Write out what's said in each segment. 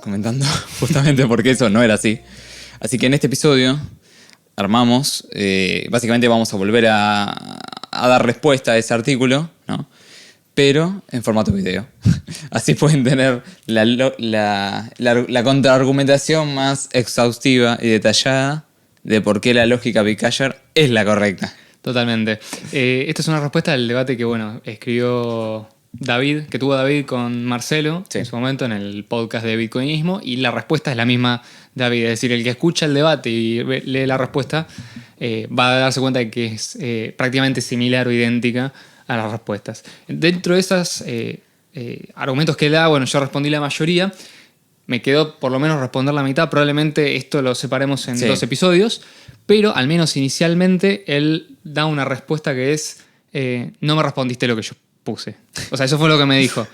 comentando justamente porque eso no era así. Así que en este episodio armamos, básicamente vamos a volver a dar respuesta a ese artículo, ¿no? Pero en formato video. Así pueden tener la contraargumentación más exhaustiva y detallada de por qué la lógica Bickayer es la correcta. Totalmente. Esta es una respuesta al debate que, escribió David, que tuvo David con Marcelo en su momento en el podcast de Bitcoinismo, y la respuesta es la misma de David. Es decir, el que escucha el debate y lee la respuesta va a darse cuenta de que es prácticamente similar o idéntica a las respuestas. Dentro de esos argumentos que él da, yo respondí la mayoría. Me quedó por lo menos responder la mitad. Probablemente esto lo separemos en 2 episodios. Pero al menos inicialmente él da una respuesta que es no me respondiste lo que yo puse. O sea, eso fue lo que me dijo.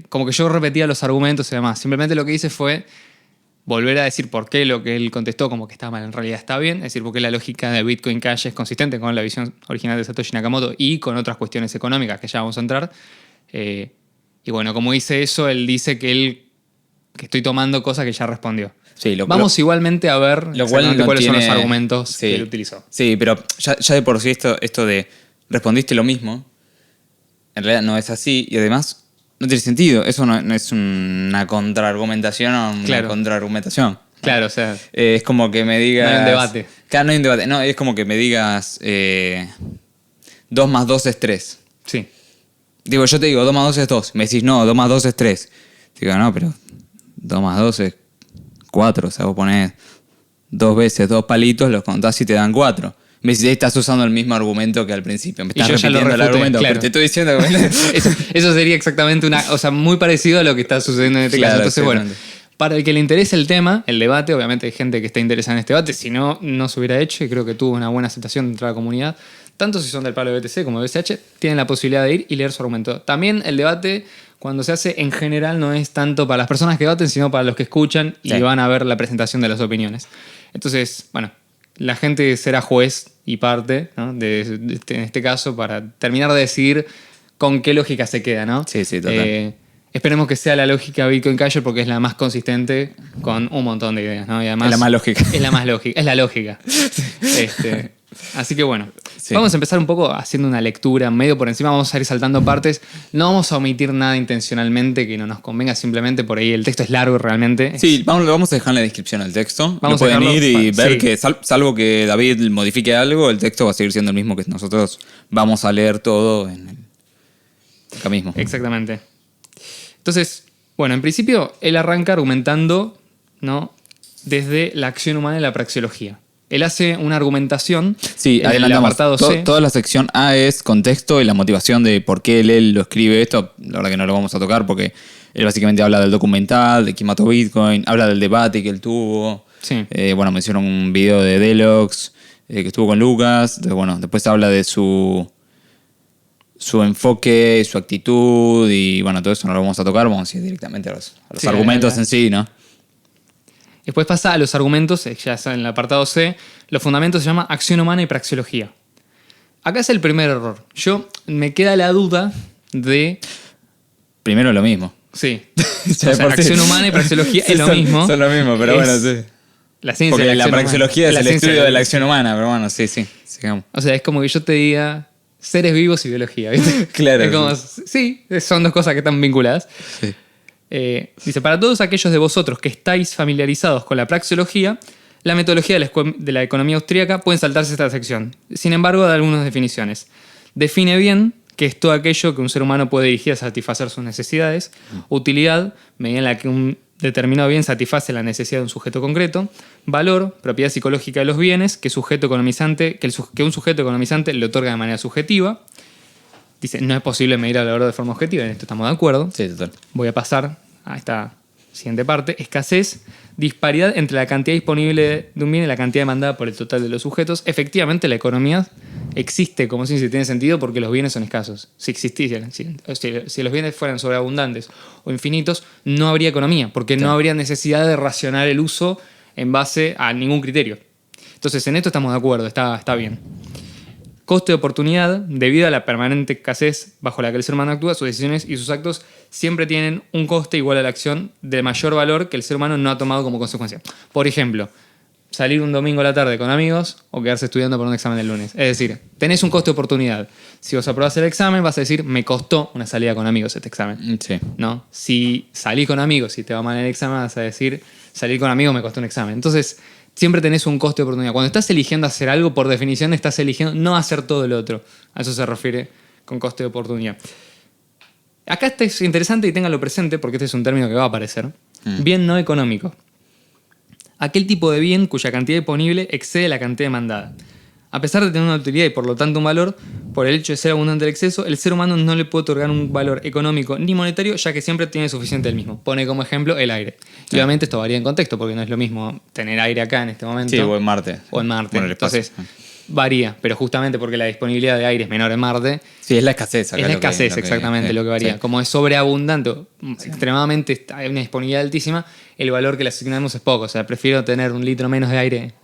Como que yo repetía los argumentos y demás. Simplemente lo que hice fue volver a decir por qué lo que él contestó como que está mal en realidad está bien. Es decir, por qué la lógica de Bitcoin Cash es consistente con la visión original de Satoshi Nakamoto y con otras cuestiones económicas que ya vamos a entrar. Y como hice eso, él dice que estoy tomando cosas que ya respondió. Sí, vamos igualmente a ver cuáles son los argumentos que él utilizó. Sí, pero ya de por sí esto de respondiste lo mismo, en realidad no es así y además no tiene sentido. Eso no es una contraargumentación o una contraargumentación. Claro, o sea... es como que me digas... No hay un debate. Claro, no hay un debate. No, es como que me digas 2 más 2 es 3. Sí. Digo, yo te digo 2 más 2 es 2. Me decís, no, 2 más 2 es 3. Digo, no, pero 2 más 2 es 4. O sea, vos ponés 2 veces 2 palitos, los contás y te dan 4. Me decís, estás usando el mismo argumento que al principio. Me estás repitiendo el argumento. Claro. Pero te estoy diciendo que... eso sería exactamente muy parecido a lo que está sucediendo en este caso. Entonces, para el que le interese el tema, el debate, obviamente hay gente que está interesada en este debate. Si no, no se hubiera hecho y creo que tuvo una buena aceptación dentro de la comunidad. Tanto si son del palo de BTC como de BCH, tienen la posibilidad de ir y leer su argumento. También el debate, cuando se hace en general, no es tanto para las personas que debaten, sino para los que escuchan y van a ver la presentación de las opiniones. Entonces, la gente será juez y parte, ¿no? en este caso, para terminar de decidir con qué lógica se queda, ¿no? Sí, total. Esperemos que sea la lógica Bitcoin Cash porque es la más consistente con un montón de ideas, ¿no? Y además, es la más lógica. Es la más lógica, es la lógica. Así que vamos a empezar un poco haciendo una lectura medio por encima, vamos a ir saltando partes. No vamos a omitir nada intencionalmente que no nos convenga, simplemente por ahí el texto es largo realmente. Sí, vamos a dejar en la descripción el texto. Vamos pueden ir y ver que, salvo que David modifique algo, el texto va a seguir siendo el mismo que nosotros vamos a leer todo acá mismo. Exactamente. Entonces, en principio, él arranca argumentando, ¿no?, desde la acción humana y la praxeología. Él hace una argumentación. Sí, en el apartado C. Toda la sección A es contexto y la motivación de por qué él lo escribe esto. La verdad que no lo vamos a tocar porque él básicamente habla del documental, de quién mató Bitcoin, habla del debate que él tuvo. Sí. Menciona un video de Delox que estuvo con Lucas. Entonces, después habla de su enfoque, su actitud y todo eso no lo vamos a tocar. Vamos a ir directamente a los argumentos en sí, ¿no? Después pasa a los argumentos, ya está en el apartado C. Los fundamentos se llama acción humana y praxeología. Acá es el primer error. Me queda la duda de... Primero lo mismo. Sí. Acción humana y praxeología es lo mismo. Son lo mismo, pero sí. La ciencia porque de la praxeología es el estudio de la acción humana, pero sí. Sigamos. O sea, es como que yo te diga seres vivos y biología, ¿viste? Claro. Es como, son 2 cosas que están vinculadas. Sí. Dice, para todos aquellos de vosotros que estáis familiarizados con la praxeología, la metodología de la economía austríaca pueden saltarse esta sección. Sin embargo, da algunas definiciones. Define bien que es todo aquello que un ser humano puede dirigir a satisfacer sus necesidades. Utilidad, medida en la que un determinado bien satisface la necesidad de un sujeto concreto. Valor, propiedad psicológica de los bienes que un sujeto economizante le otorga de manera subjetiva. Dice, no es posible medir el valor de forma objetiva, en esto estamos de acuerdo. Sí, total. Voy a pasar a esta siguiente parte. Escasez, disparidad entre la cantidad disponible de un bien y la cantidad demandada por el total de los sujetos. Efectivamente, la economía existe como ciencia y tiene sentido porque los bienes son escasos. Si los bienes fueran sobreabundantes o infinitos, no habría economía, porque no habría necesidad de racionar el uso en base a ningún criterio. Entonces, en esto estamos de acuerdo, está bien. Coste de oportunidad, debido a la permanente escasez bajo la que el ser humano actúa, sus decisiones y sus actos siempre tienen un coste igual a la acción de mayor valor que el ser humano no ha tomado como consecuencia. Por ejemplo, salir un domingo a la tarde con amigos o quedarse estudiando para un examen el lunes. Es decir, tenés un coste de oportunidad. Si vos aprobás el examen, vas a decir, me costó una salida con amigos este examen. Sí. ¿No? Si salís con amigos y te va mal el examen, vas a decir, salir con amigos me costó un examen. Entonces, siempre tenés un coste de oportunidad. Cuando estás eligiendo hacer algo, por definición, estás eligiendo no hacer todo lo otro. A eso se refiere con coste de oportunidad. Acá este es interesante y ténganlo presente, porque este es un término que va a aparecer. Bien no económico. Aquel tipo de bien cuya cantidad disponible excede la cantidad demandada. A pesar de tener una utilidad y por lo tanto un valor, por el hecho de ser abundante el exceso, el ser humano no le puede otorgar un valor económico ni monetario, ya que siempre tiene suficiente del mismo. Pone como ejemplo el aire. Y obviamente esto varía en contexto, porque no es lo mismo tener aire acá en este momento. Sí, o en Marte. O en Marte. Entonces, varía, pero justamente porque la disponibilidad de aire es menor en Marte. Sí, es la escasez acá. Es la escasez, exactamente, lo que varía. Sí. Como es sobreabundante, extremadamente, hay una disponibilidad altísima, el valor que le asignamos es poco. O sea, prefiero tener un litro menos de aire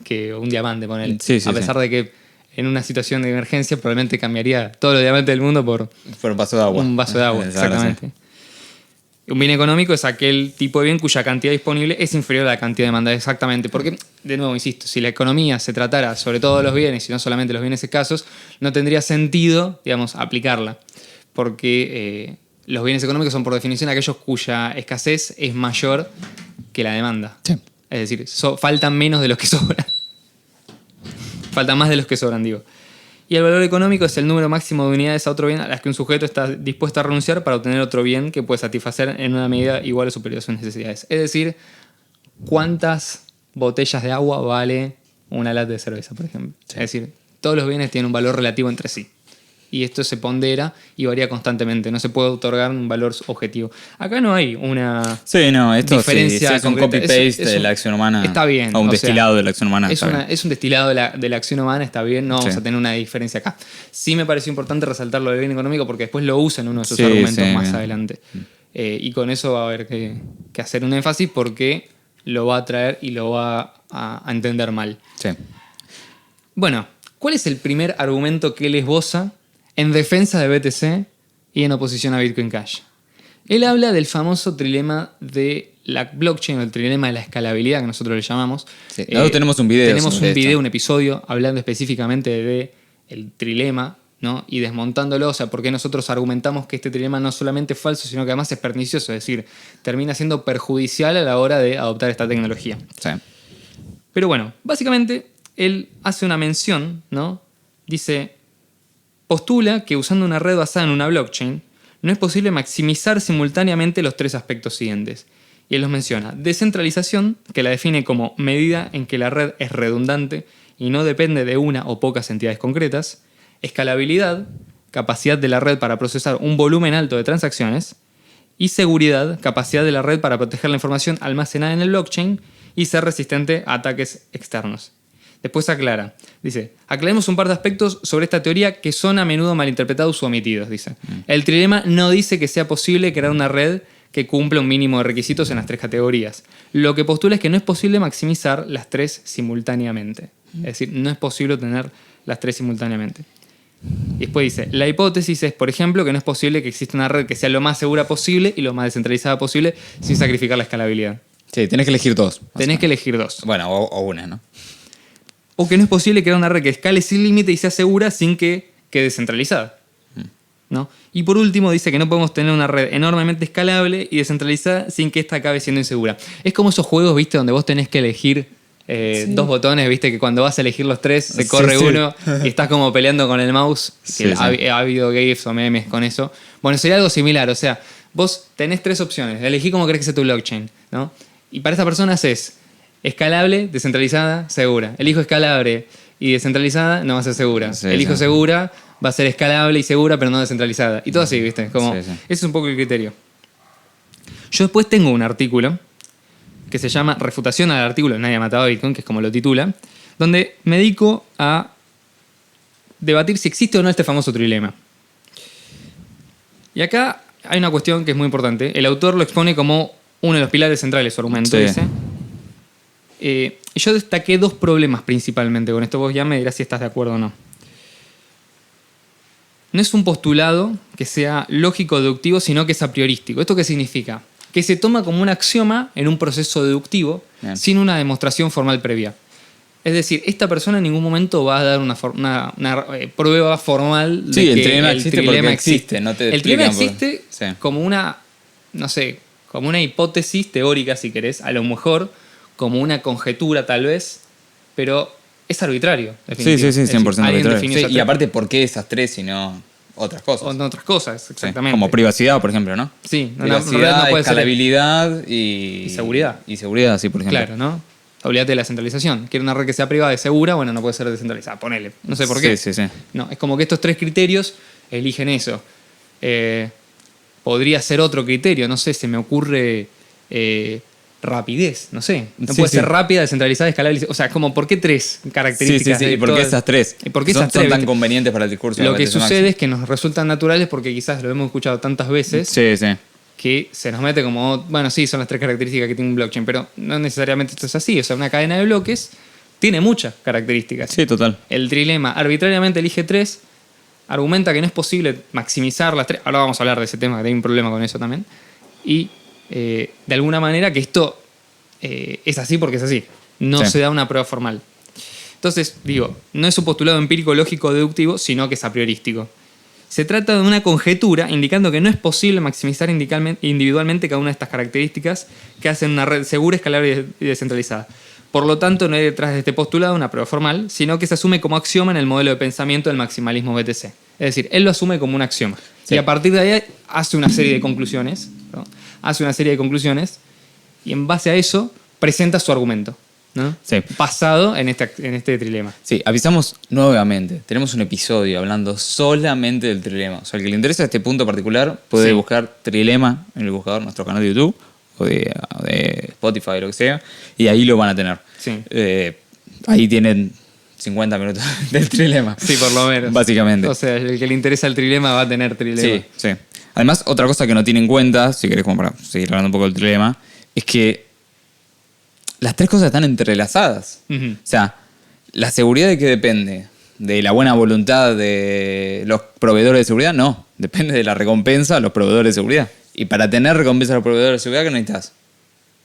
que un diamante, ponele. Sí, a pesar de que en una situación de emergencia probablemente cambiaría todos los diamantes del mundo por un vaso de agua. Un vaso de agua, exactamente. Sí. Un bien económico es aquel tipo de bien cuya cantidad disponible es inferior a la cantidad demandada, exactamente. Porque, de nuevo, insisto, si la economía se tratara sobre todo de los bienes y no solamente los bienes escasos, no tendría sentido, digamos, aplicarla. Porque los bienes económicos son por definición aquellos cuya escasez es mayor que la demanda. Sí. Es decir, faltan menos de los que sobran. Faltan más de los que sobran, digo. Y el valor económico es el número máximo de unidades a otro bien a las que un sujeto está dispuesto a renunciar para obtener otro bien que puede satisfacer en una medida igual o superior a sus necesidades. Es decir, ¿cuántas botellas de agua vale una lata de cerveza, por ejemplo? Sí. Es decir, todos los bienes tienen un valor relativo entre sí. Y esto se pondera y varía constantemente. No se puede otorgar un valor objetivo. Acá no hay una diferencia es un copy-paste de la acción humana. Está bien. O un destilado de la acción humana. Es un destilado de la acción humana, está bien. No vamos a tener una diferencia acá. Sí me pareció importante resaltar lo del bien económico porque después lo usa en uno de sus argumentos más adelante. Y con eso va a haber que hacer un énfasis porque lo va a traer y lo va a entender mal. Sí. Bueno, ¿cuál es el primer argumento que él esboza en defensa de BTC y en oposición a Bitcoin Cash? Él habla del famoso trilema de la blockchain, o el trilema de la escalabilidad, que nosotros le llamamos. Sí. Tenemos un video. Tenemos un video, un episodio, hablando específicamente del trilema, ¿no? Y desmontándolo, o sea, porque nosotros argumentamos que este trilema no solamente es falso, sino que además es pernicioso, es decir, termina siendo perjudicial a la hora de adoptar esta tecnología. Sí. Pero bueno, básicamente él hace una mención, ¿no? Dice, postula que usando una red basada en una blockchain no es posible maximizar simultáneamente los tres aspectos siguientes. Y él los menciona: descentralización, que la define como medida en que la red es redundante y no depende de una o pocas entidades concretas; escalabilidad, capacidad de la red para procesar un volumen alto de transacciones; y seguridad, capacidad de la red para proteger la información almacenada en el blockchain y ser resistente a ataques externos. Después aclara, dice, aclaremos un par de aspectos sobre esta teoría que son a menudo malinterpretados u omitidos, dice. El trilema no dice que sea posible crear una red que cumpla un mínimo de requisitos en las tres categorías. Lo que postula es que no es posible maximizar las tres simultáneamente. Es decir, no es posible tener las tres simultáneamente. Y después dice, la hipótesis es, por ejemplo, que no es posible que exista una red que sea lo más segura posible y lo más descentralizada posible sin sacrificar la escalabilidad. Sí, tenés que elegir dos. Tenés que elegir dos. Bueno, o una, ¿no? O que no es posible crear una red que escale sin límite y sea segura sin que quede descentralizada, ¿no? Y por último dice que no podemos tener una red enormemente escalable y descentralizada sin que ésta acabe siendo insegura. Es como esos juegos, ¿viste? Donde vos tenés que elegir dos botones, ¿viste? Que cuando vas a elegir los tres se corre uno y estás como peleando con el mouse. Ha habido GIFs o memes con eso. Bueno, sería algo similar. O sea, vos tenés tres opciones. Elegí cómo querés que sea tu blockchain, ¿no? Y para esta persona es escalable, descentralizada, segura. Elijo escalable y descentralizada, no va a ser segura. Elijo segura, va a ser escalable y segura, pero no descentralizada. Y todo así, ¿viste? Como, ese es un poco el criterio. Yo después tengo un artículo que se llama Refutación al artículo Nadie ha matado a Bitcoin, que es como lo titula, donde me dedico a debatir si existe o no este famoso trilema. Y acá hay una cuestión que es muy importante. El autor lo expone como uno de los pilares centrales de su argumento, dice. Yo destaqué dos problemas principalmente con esto. Vos ya me dirás si estás de acuerdo o no. no es un postulado que sea lógico-deductivo, sino que es a priorístico. ¿Esto qué significa? Que se toma como un axioma en un proceso deductivo sin una demostración formal previa. Es decir, esta persona en ningún momento va a dar una prueba formal de que el trilema existe. No te el trilema explican existe como una, no sé, como una hipótesis teórica, si querés, a lo mejor, como una conjetura tal vez, pero es arbitrario. Sí, 100% arbitrario. Sí, y aparte, ¿por qué esas tres y no otras cosas? O no otras cosas, exactamente. Como privacidad, por ejemplo, ¿no? Sí, privacidad, no puede escalabilidad y seguridad. Y seguridad, sí, por ejemplo. Claro, ¿no? Olvídate de la centralización. Quiero una red que sea privada y segura, bueno, no puede ser descentralizada, ponele. No sé por qué. Sí. No, es como que estos tres criterios eligen eso. Podría ser otro criterio, no sé, se me ocurre rapidez, no sé. No puede ser rápida, descentralizada, escalable. O sea, como, ¿por qué tres características? ¿Y por qué esas tres? ¿Y por qué son esas tres, tan convenientes para el discurso? Lo que sucede es que nos resultan naturales porque quizás lo hemos escuchado tantas veces. Sí. Que se nos mete como, bueno, sí, son las tres características que tiene un blockchain, pero no necesariamente esto es así. O sea, una cadena de bloques tiene muchas características. Sí, total. El trilema arbitrariamente elige tres, argumenta que no es posible maximizar las tres. Ahora vamos a hablar de ese tema, que hay un problema con eso también. Y de alguna manera que esto es así porque es así. No se da una prueba formal. Entonces, digo, no es un postulado empírico, lógico, deductivo, sino que es a priorístico. Se trata de una conjetura indicando que no es posible maximizar individualmente cada una de estas características que hacen una red segura, escalable y descentralizada. Por lo tanto, no hay detrás de este postulado una prueba formal, sino que se asume como axioma en el modelo de pensamiento del maximalismo BTC. Es decir, él lo asume como un axioma. Sí. Y a partir de ahí hace una serie de conclusiones. ¿No? Hace una serie de conclusiones y en base a eso presenta su argumento, ¿no? Sí. Basado en este trilema. Sí, avisamos nuevamente. Tenemos un episodio hablando solamente del trilema. O sea, el que le interesa este punto particular puede buscar trilema en el buscador, nuestro canal de YouTube o de Spotify o lo que sea, y ahí lo van a tener. Sí. Ahí tienen 50 minutos del trilema. Sí, por lo menos. Básicamente. O sea, el que le interesa el trilema va a tener trilema. Sí. Además, otra cosa que no tiene en cuenta, si querés como para seguir hablando un poco del trilema, es que las tres cosas están entrelazadas. Uh-huh. O sea, la seguridad de qué depende, de la buena voluntad de los proveedores de seguridad, no. Depende de la recompensa a los proveedores de seguridad. Y para tener recompensa a los proveedores de seguridad, ¿qué necesitas?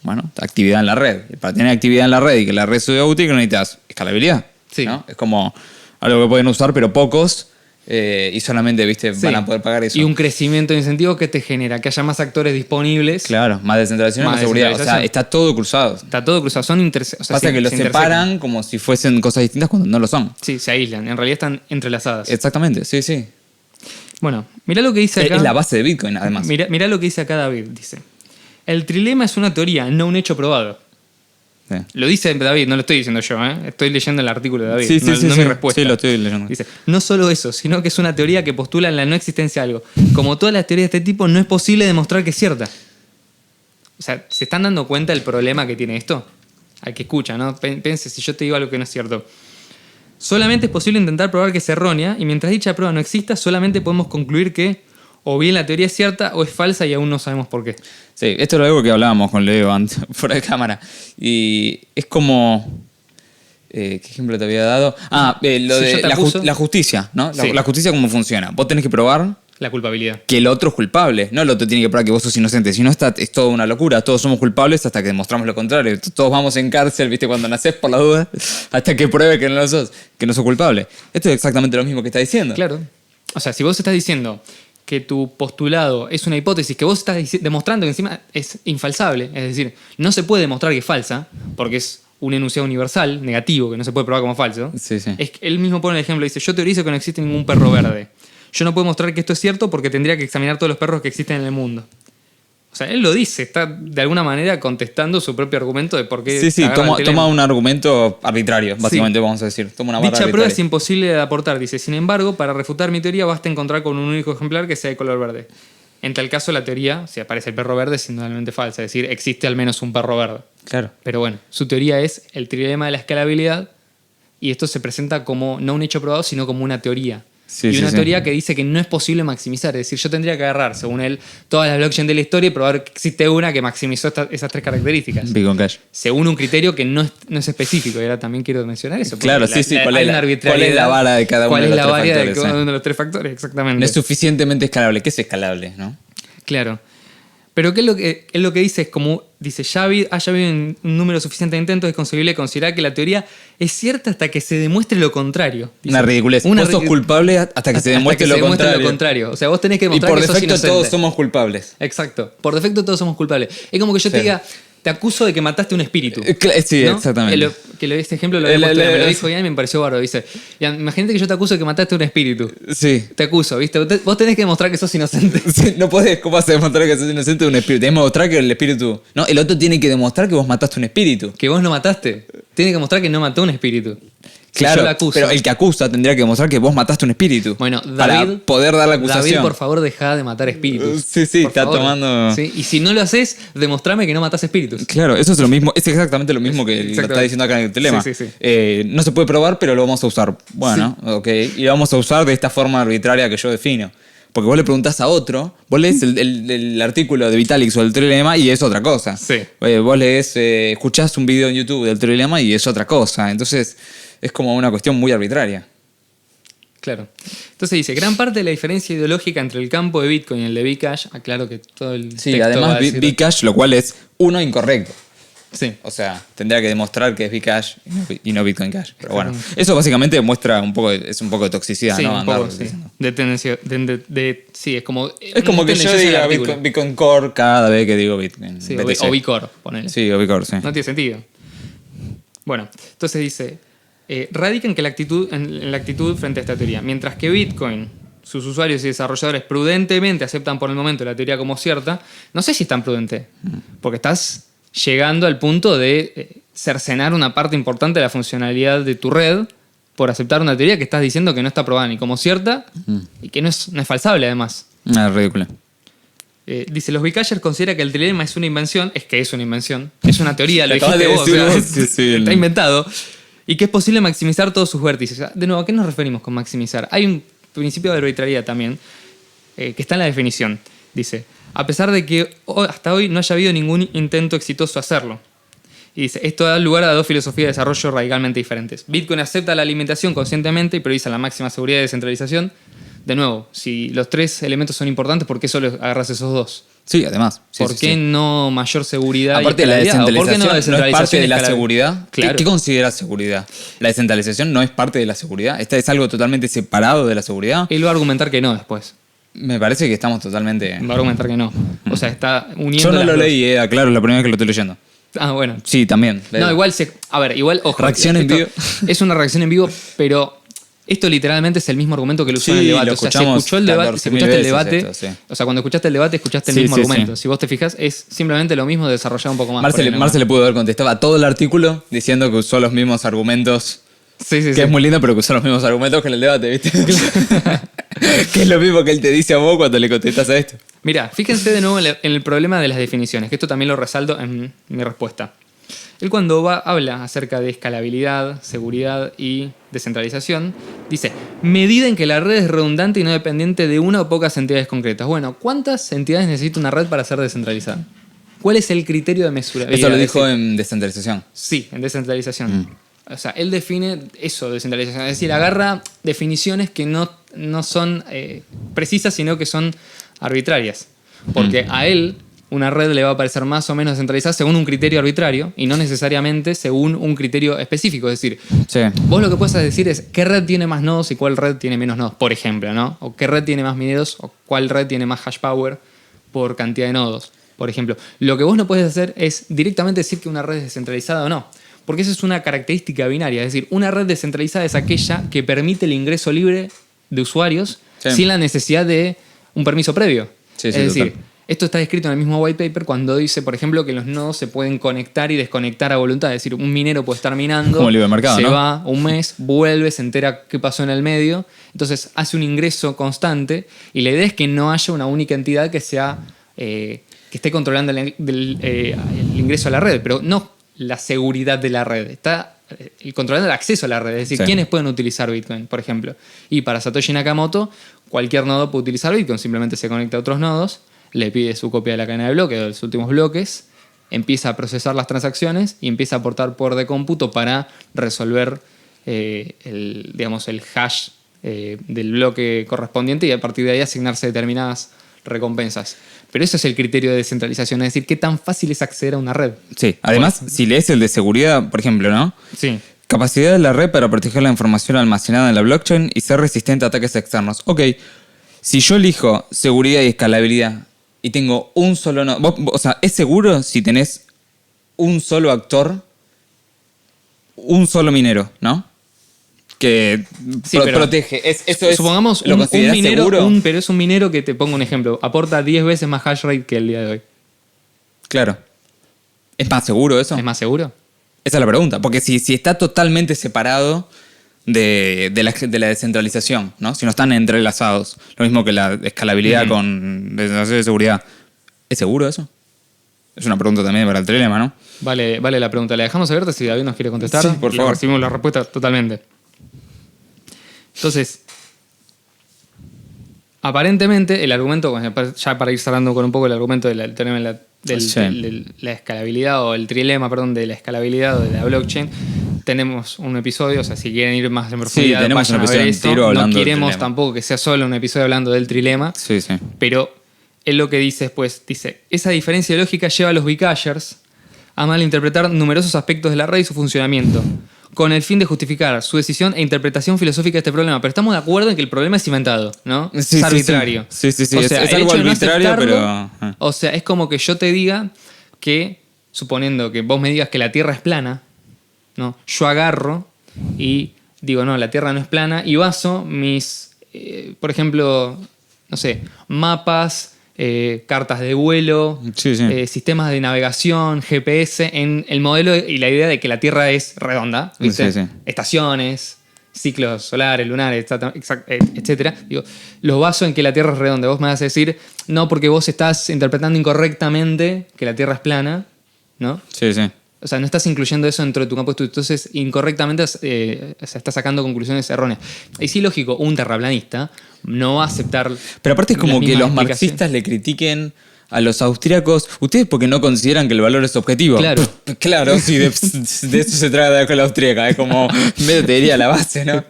Bueno, actividad en la red. Y para tener actividad en la red y que la red sea útil, ¿qué necesitas? Escalabilidad. Sí. ¿No? Es como algo que pueden usar, pero pocos. Y solamente, ¿viste? Van a poder pagar eso. Y un crecimiento de incentivo que te genera que haya más actores disponibles. Claro, más descentralización y más seguridad. O sea, está todo cruzado. Está todo cruzado. Pasa que los separan como si fuesen cosas distintas cuando no lo son. Sí, se aíslan. En realidad están entrelazadas. Exactamente, sí. Bueno, mirá lo que dice acá. Es la base de Bitcoin, además. Mirá lo que dice acá David. Dice: el trilema es una teoría, no un hecho probado. Sí. Lo dice David, no lo estoy diciendo yo, ¿eh? Estoy leyendo el artículo de David. Sí, no mi respuesta. Sí, lo estoy leyendo. Dice, no solo eso, sino que es una teoría que postula la no existencia de algo. Como todas las teorías de este tipo, no es posible demostrar que es cierta. O sea, ¿se están dando cuenta del problema que tiene esto? Al que escucha, ¿no? Pense, si yo te digo algo que no es cierto. Solamente es posible intentar probar que es errónea, y mientras dicha prueba no exista, solamente podemos concluir que o bien la teoría es cierta o es falsa y aún no sabemos por qué. Sí, esto era algo que hablábamos con Leo antes, fuera de cámara. Y es como... ¿qué ejemplo te había dado? Lo de la justicia, ¿no? La justicia, ¿cómo funciona? Vos tenés que probar... La culpabilidad. Que el otro es culpable. No el otro tiene que probar que vos sos inocente. Si no, es toda una locura. Todos somos culpables hasta que demostramos lo contrario. Todos vamos en cárcel, ¿viste? Cuando nacés por la duda, hasta que pruebe que no lo sos, que no sos culpable. Esto es exactamente lo mismo que está diciendo. Claro. O sea, si vos estás diciendo que tu postulado es una hipótesis que vos estás demostrando que encima es infalsable, es decir, no se puede demostrar que es falsa, porque es un enunciado universal, negativo, que no se puede probar como falso. Sí. Es que él mismo pone el ejemplo, dice, yo teorizo que no existe ningún perro verde. Yo no puedo mostrar que esto es cierto porque tendría que examinar todos los perros que existen en el mundo. O sea, él lo dice, está de alguna manera contestando su propio argumento de por qué... Sí, toma un argumento arbitrario, básicamente vamos a decir. Toma una barra Dicha arbitraria. prueba es imposible de aportar, dice. Sin embargo, para refutar mi teoría basta encontrar con un único ejemplar que sea de color verde. En tal caso, la teoría, si aparece el perro verde, es indudablemente falsa. Es decir, existe al menos un perro verde. Claro. Pero bueno, su teoría es el trilema de la escalabilidad y esto se presenta como no un hecho probado, sino como una teoría. Sí, y sí, una sí. teoría que dice que no es posible maximizar. Es decir, yo tendría que agarrar, según él, todas las blockchains de la historia y probar que existe una que maximizó esas tres características. Bitcoin Cash. Según un criterio que no es específico. Y ahora también quiero mencionar eso. Claro, sí, sí. ¿Cuál es la vara de cada uno de los tres factores? ¿Cuál es la vara de cada uno de los tres factores? Exactamente. No es suficientemente escalable. ¿Qué es escalable, no? Claro. Pero ¿qué es lo que él lo que dice? Es como dice, haya habido un número suficiente de intentos, es concebible considerar que la teoría es cierta hasta que se demuestre lo contrario. Dice, una ridiculez. Vos sos culpable hasta que se demuestre lo contrario. O sea, vos tenés que Y demostrar por que sos defecto inocente. todos somos culpables. Exacto. Por defecto todos somos culpables. Es como que yo te diga, te acuso de que mataste un espíritu. Sí, ¿no? exactamente. Este ejemplo lo me lo dijo Ian y me pareció bárbaro. Dice, imagínate que yo te acuso de que mataste un espíritu. Sí. Te acuso, ¿viste? Vos tenés que demostrar que sos inocente. Sí, no podés, ¿cómo vas a demostrar que sos inocente de un espíritu? Tenés que demostrar que el espíritu... No, el otro tiene que demostrar que vos mataste un espíritu. Que vos no mataste. Tiene que demostrar que no mató un espíritu. Claro, yo la acuso, pero el que acusa tendría que demostrar que vos mataste un espíritu. Bueno, para David, poder dar la acusación. David, por favor, dejá de matar espíritus. Sí, por está favor. tomando... ¿Sí? Y si no lo haces, demostrame que no matás espíritus. Claro, eso es lo mismo, es exactamente lo mismo que lo está diciendo acá en el telema. Sí, sí, no se puede probar, pero lo vamos a usar. Bueno, ok. Y lo vamos a usar de esta forma arbitraria que yo defino. Porque vos le preguntás a otro, vos lees el artículo de Vitalik o del teorema y es otra cosa. Sí. Vos lees, escuchás un video en YouTube del teorema y es otra cosa. Entonces es como una cuestión muy arbitraria. Claro. Entonces dice, gran parte de la diferencia ideológica entre el campo de Bitcoin y el de Bcash, aclaro que todo el Sí, texto además va a decir... Bcash, lo cual es uno incorrecto. Sí. O sea, tendría que demostrar que es Bcash y no Bitcoin Cash. Pero bueno, eso básicamente muestra un poco de toxicidad, Sí, ¿no? un poco, sí. De tendencia, sí, es como... Es como que yo diga Bitcoin Core cada vez que digo Bitcoin. Sí, o Bcore, ponele. Sí, o Bcore, sí. No tiene sentido. Bueno, entonces dice, radica en la actitud frente a esta teoría. Mientras que Bitcoin, sus usuarios y desarrolladores prudentemente aceptan por el momento la teoría como cierta, no sé si es tan prudente, porque estás llegando al punto de cercenar una parte importante de la funcionalidad de tu red por aceptar una teoría que estás diciendo que no está probada ni como cierta y que no es falsable además. Es ridículo. Dice, los Bcashers consideran que el trilema es una invención, es una invención, es una teoría, lo Acabas dijiste de vos, decir vos. Sí, está inventado, y que es posible maximizar todos sus vértices. O sea, de nuevo, ¿a qué nos referimos con maximizar? Hay un principio de arbitrariedad también, que está en la definición. Dice, a pesar de que hasta hoy no haya habido ningún intento exitoso de hacerlo. Y dice, esto da lugar a dos filosofías de desarrollo radicalmente diferentes. Bitcoin acepta la alimentación conscientemente y prioriza la máxima seguridad y descentralización. De nuevo, si los tres elementos son importantes, ¿por qué solo agarras esos dos? Sí, además. ¿Por qué no mayor seguridad? Aparte de la descentralización, ¿no es parte de la seguridad? Claro. ¿Qué consideras seguridad? ¿La descentralización no es parte de la seguridad? ¿Es algo totalmente separado de la seguridad? Él va a argumentar que no después. Me parece que estamos totalmente... Va a argumentar que no. O sea, está uniendo. Yo no las lo dos. leí, claro, es la primera vez que lo estoy leyendo. Ah, bueno. Sí, también. No, igual ojo. Reacción en vivo. Es una reacción en vivo, pero esto literalmente es el mismo argumento que lo usó en el debate. O sea, se escuchó el debate, o sea, cuando escuchaste el debate, escuchaste el mismo argumento. Si vos te fijas, es simplemente lo mismo desarrollado un poco más. Marce le pudo haber contestado a todo el artículo diciendo que usó los mismos argumentos. Sí. Es muy lindo, pero que usó los mismos argumentos que en el debate, ¿viste? Que es lo mismo que él te dice a vos cuando le contestás a esto. Mirá, fíjense de nuevo en el problema de las definiciones, que esto también lo resalto en mi respuesta. Él cuando habla acerca de escalabilidad, seguridad y descentralización, dice, medida en que la red es redundante y no dependiente de una o pocas entidades concretas. Bueno, ¿cuántas entidades necesita una red para ser descentralizada? ¿Cuál es el criterio de mesurabilidad? Eso lo dijo en descentralización. Sí, en descentralización. O sea, él define eso, descentralización. Es decir, agarra definiciones que no son precisas, sino que son arbitrarias. Porque a él una red le va a parecer más o menos descentralizada según un criterio arbitrario y no necesariamente según un criterio específico. Es decir, vos lo que puedes decir es qué red tiene más nodos y cuál red tiene menos nodos, por ejemplo, ¿no? O qué red tiene más mineros o cuál red tiene más hash power por cantidad de nodos, por ejemplo. Lo que vos no puedes hacer es directamente decir que una red es descentralizada o no. Porque eso es una característica binaria. Es decir, una red descentralizada es aquella que permite el ingreso libre de usuarios sin la necesidad de un permiso previo. Es decir, esto está descrito en el mismo white paper cuando dice, por ejemplo, que los nodos se pueden conectar y desconectar a voluntad. Es decir, un minero puede estar minando, como libre mercado, se ¿no? va un mes, vuelve, se entera qué pasó en el medio. Entonces hace un ingreso constante y la idea es que no haya una única entidad que sea que esté controlando el ingreso a la red, pero no la seguridad de la red. Está controlando el acceso a la red, es decir, Sí. quiénes pueden utilizar Bitcoin, por ejemplo. Y para Satoshi Nakamoto, cualquier nodo puede utilizar Bitcoin, simplemente se conecta a otros nodos, le pide su copia de la cadena de bloques, de los últimos bloques, empieza a procesar las transacciones y empieza a aportar poder de cómputo para resolver el hash del bloque correspondiente y a partir de ahí asignarse determinadas recompensas. Pero ese es el criterio de descentralización, es decir, qué tan fácil es acceder a una red. Sí, además, si lees el de seguridad, por ejemplo, ¿no? Sí. Capacidad de la red para proteger la información almacenada en la blockchain y ser resistente a ataques externos. Ok, si yo elijo seguridad y escalabilidad y tengo un solo nodo, o sea, ¿es seguro si tenés un solo actor, un solo minero, ¿no? Que Sí, pero protege. Eso es, supongamos ¿lo un considerás minero, seguro? pero es un minero que, te pongo un ejemplo, aporta 10 veces más hash rate que el día de hoy. Claro. ¿Es más seguro eso? ¿Es más seguro? Esa es la pregunta. Porque si está totalmente separado de la descentralización, ¿no? Si no están entrelazados. Lo mismo que la escalabilidad con descentralización de seguridad. ¿Es seguro eso? Es una pregunta también para el trilema, ¿no? Vale la pregunta. La dejamos abierta si David nos quiere contestar. Sí, por favor. Recibimos la respuesta totalmente. Entonces, aparentemente el argumento, ya para ir cerrando con un poco el argumento del teorema de la escalabilidad o el trilema, perdón, de la escalabilidad o de la blockchain, tenemos un episodio, o sea, si quieren ir más en profundidad, tenemos vayan un a ver episodio esto. entero No hablando del queremos trilema. tampoco que sea solo un episodio hablando del trilema, Sí, sí. pero él lo que dice después, dice, esa diferencia lógica lleva a los Bcashers a malinterpretar numerosos aspectos de la red y su funcionamiento, con el fin de justificar su decisión e interpretación filosófica de este problema. Pero estamos de acuerdo en que el problema es inventado, ¿no? Sí, es arbitrario. Sí, sí, sí. O Es sea, el algo hecho de no arbitrario, aceptarlo, pero... O sea, es como que yo te diga que, suponiendo que vos me digas que la Tierra es plana, ¿no? Yo agarro y digo, no, la Tierra no es plana, y baso mis, por ejemplo, no sé, mapas, cartas de vuelo, Sí, sí. sistemas de navegación, GPS, en el modelo y la idea de que la Tierra es redonda, ¿viste? Sí, sí. Estaciones, ciclos solares, lunares, etcétera. Digo, los baso en que la Tierra es redonda. Vos me vas a decir, no, porque vos estás interpretando incorrectamente que la Tierra es plana, ¿no? Sí, sí. O sea, no estás incluyendo eso dentro de tu campo de estudio. Entonces, incorrectamente se está sacando conclusiones erróneas. Y sí, lógico, un terraplanista no va a aceptar. Pero aparte es como las que mismas los explicaciones. marxistas le critiquen a los austríacos. ¿Ustedes porque no consideran que el valor es objetivo? Claro. Claro, sí, de eso se trata con la austríaca. Es como, medio te diría la base, ¿no?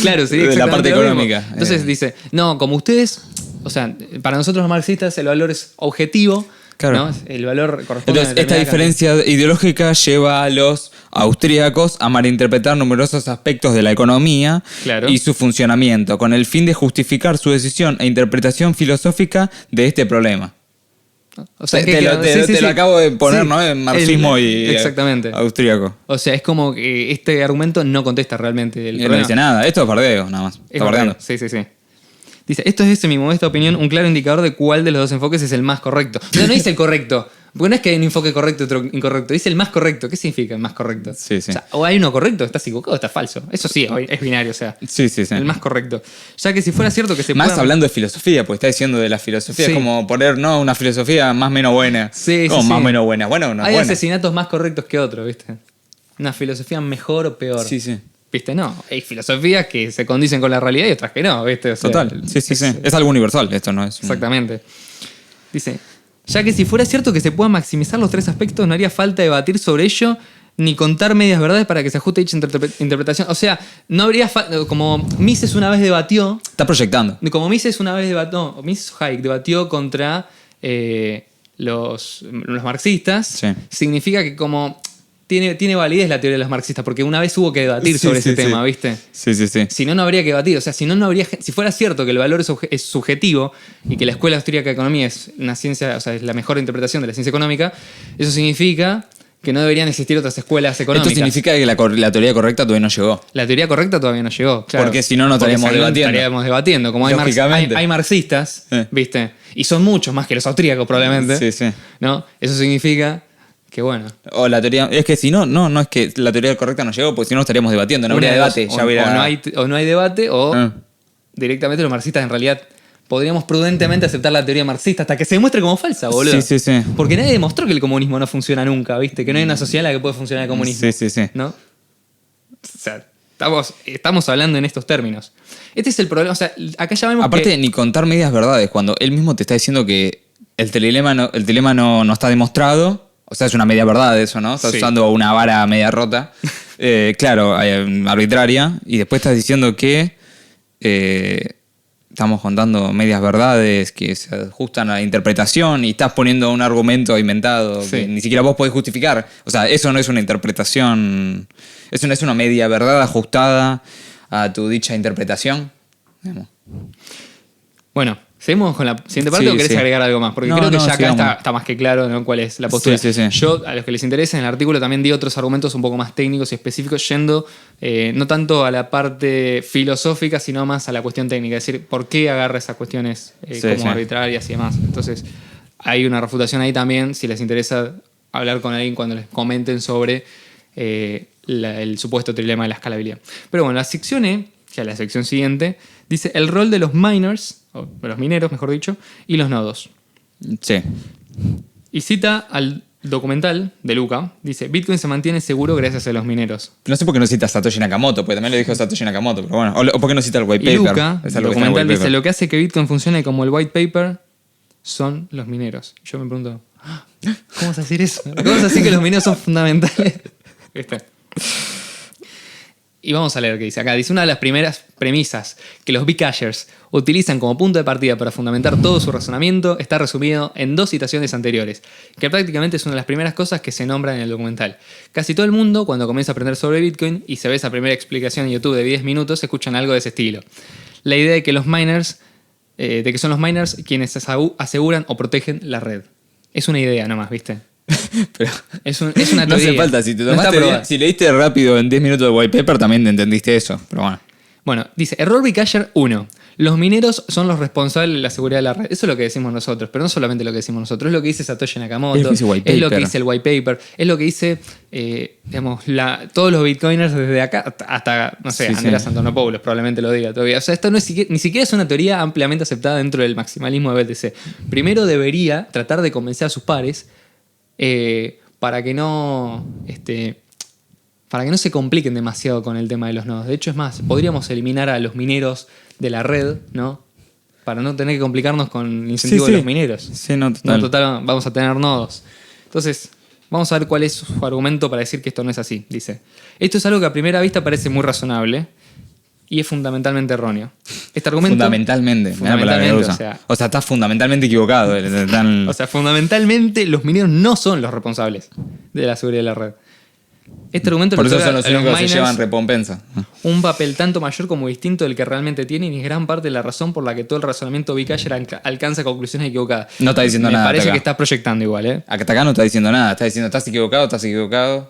Claro, sí, De la parte exactamente lo mismo. económica. Entonces dice, no, como ustedes, o sea, para nosotros los marxistas el valor es objetivo, Claro. ¿no? El valor corresponde Entonces, a esta diferencia ideológica lleva a los austríacos a malinterpretar numerosos aspectos de la economía Claro. y su funcionamiento, con el fin de justificar su decisión e interpretación filosófica de este problema. O sea, Te lo acabo de poner, Sí, ¿no? En marxismo y exactamente. austríaco. O sea, es como que este argumento no contesta realmente el No problema. dice nada, esto es bardeo, nada más. Es Está bardeando. verdad. Sí, sí, sí. Dice, esto es, desde mi modesta opinión, un claro indicador de cuál de los dos enfoques es el más correcto. O sea, no dice el correcto. Porque no es que hay un enfoque correcto y otro incorrecto. Dice el más correcto. ¿Qué significa el más correcto? Sí, sí. O sea, o hay uno correcto, estás equivocado, o estás falso. Eso sí, es binario, o sea. Sí, sí, sí. El más correcto. Ya que si fuera cierto que se Más puedan- hablando de filosofía, pues está diciendo de la filosofía, Sí. es como poner, no, una filosofía más menos buena. Sí, como sí, más sí. menos buena. Bueno, no es Hay buena. asesinatos más correctos que otros, ¿viste? Una filosofía mejor o peor. Sí, sí. ¿Viste? No. Hay filosofías que se condicen con la realidad y otras que no, ¿viste? O sea, Total. Sí, sí, sí. Es algo universal, esto no es. Exactamente. Dice, ya que si fuera cierto que se puedan maximizar los tres aspectos, no haría falta debatir sobre ello ni contar medias verdades para que se ajuste dicha interpretación. O sea, no habría como Mises una vez debatió, Está proyectando. como Mises una vez debatió, no, Mises Hayek debatió contra los marxistas, Sí. significa que como tiene validez la teoría de los marxistas, porque una vez hubo que debatir Sí, sobre sí, ese sí. tema, ¿viste? Sí, sí, sí. Si no, no habría que debatir. O sea, si no habría. Si fuera cierto que el valor es subjetivo y que la Escuela Austríaca de Economía es una ciencia, o sea, es la mejor interpretación de la ciencia económica, eso significa que no deberían existir otras escuelas económicas. Esto significa que la teoría correcta todavía no llegó. La teoría correcta todavía no llegó, claro. Porque si no, no Porque estaríamos si no, debatiendo. estaríamos debatiendo. Como hay Lógicamente. hay marxistas, ¿viste? Y son muchos más que los austríacos, probablemente. Sí, sí. ¿No? Eso significa que, bueno. O la teoría. Es que si no, no es que la teoría correcta no llegó, porque si no estaríamos debatiendo, no una habría de dos, debate. o, Ya hubiera. o no hay debate, o Ah. directamente los marxistas en realidad podríamos prudentemente aceptar la teoría marxista hasta que se demuestre como falsa, boludo. Sí, sí, sí. Porque nadie demostró que el comunismo no funciona nunca, ¿viste? Que no hay una sociedad en la que puede funcionar el comunismo. Sí, sí, sí. ¿No? sea, estamos hablando en estos términos. Este es el problema. O sea, acá ya vemos aparte, ni contar medias verdades, cuando él mismo te está diciendo que el teorema no está demostrado. O sea, es una media verdad eso, ¿no? Estás usando una vara media rota. Claro, arbitraria. Y después estás diciendo que estamos contando medias verdades que se ajustan a la interpretación y estás poniendo un argumento inventado que ni siquiera vos podés justificar. O sea, eso no es una interpretación. Eso no es una media verdad ajustada a tu dicha interpretación. Bueno, ¿seguimos con la siguiente parte o querés agregar algo más? Porque creo que ya acá está más que claro, ¿no?, cuál es la postura. Yo, a los que les interese, en el artículo también di otros argumentos un poco más técnicos y específicos, yendo no tanto a la parte filosófica, sino más a la cuestión técnica. Es decir, ¿por qué agarra esas cuestiones como arbitrarias y demás? Entonces, hay una refutación ahí también, si les interesa hablar con alguien cuando les comenten sobre el supuesto trilema de la escalabilidad. Pero bueno, la sección E, que es la sección siguiente, dice el rol de los miners, o de los mineros, mejor dicho, y los nodos. Sí. Y cita al documental de Luca, dice, Bitcoin se mantiene seguro gracias a los mineros. No sé por qué no cita a Satoshi Nakamoto, porque también lo dijo Satoshi Nakamoto, pero bueno. O por qué no cita el white paper. Y Luca, el documental, dice, lo que hace que Bitcoin funcione como el white paper son los mineros. Yo me pregunto, ¿cómo vas a decir eso? ¿Cómo vas a decir que los mineros son fundamentales? Y vamos a leer qué dice acá. Dice, una de las primeras premisas que los Bcashers utilizan como punto de partida para fundamentar todo su razonamiento está resumido en 2 citaciones anteriores, que prácticamente es una de las primeras cosas que se nombran en el documental. Casi todo el mundo, cuando comienza a aprender sobre Bitcoin y se ve esa primera explicación en YouTube de 10 minutos, escuchan algo de ese estilo. La idea de que los miners, de que son los miners quienes aseguran o protegen la red. Es una idea nomás, ¿viste? Pero es una teoría. No hace falta, si leíste rápido en 10 minutos de white paper también entendiste eso, pero bueno. Bueno, dice, error Bcacher 1. Los mineros son los responsables de la seguridad de la red. Eso es lo que decimos nosotros, pero no solamente lo que decimos nosotros, es lo que dice Satoshi Nakamoto, es lo que dice el white paper, es lo que dice todos los bitcoiners desde acá hasta, no sé, Andreas Antonopoulos probablemente lo diga todavía. O sea, esto no es, ni siquiera es una teoría ampliamente aceptada dentro del maximalismo de BTC. Primero debería tratar de convencer a sus pares para que no se compliquen demasiado con el tema de los nodos. De hecho, es más, podríamos eliminar a los mineros de la red, ¿no? Para no tener que complicarnos con el incentivo de los mineros. Sí, no, total. No, total, vamos a tener nodos. Entonces, vamos a ver cuál es su argumento para decir que esto no es así. Dice, esto es algo que a primera vista parece muy razonable y es fundamentalmente erróneo. Este argumento... Fundamentalmente, o sea, estás fundamentalmente equivocado. O sea, fundamentalmente los mineros no son los responsables de la seguridad de la red. Este argumento por eso son los únicos que miners se llevan recompensa. Un papel tanto mayor como distinto del que realmente tienen y es gran parte de la razón por la que todo el razonamiento Bcacher alcanza conclusiones equivocadas. No está diciendo nada. Me parece que estás proyectando igual, ¿eh? Acá no está diciendo nada. Está diciendo, ¿estás equivocado?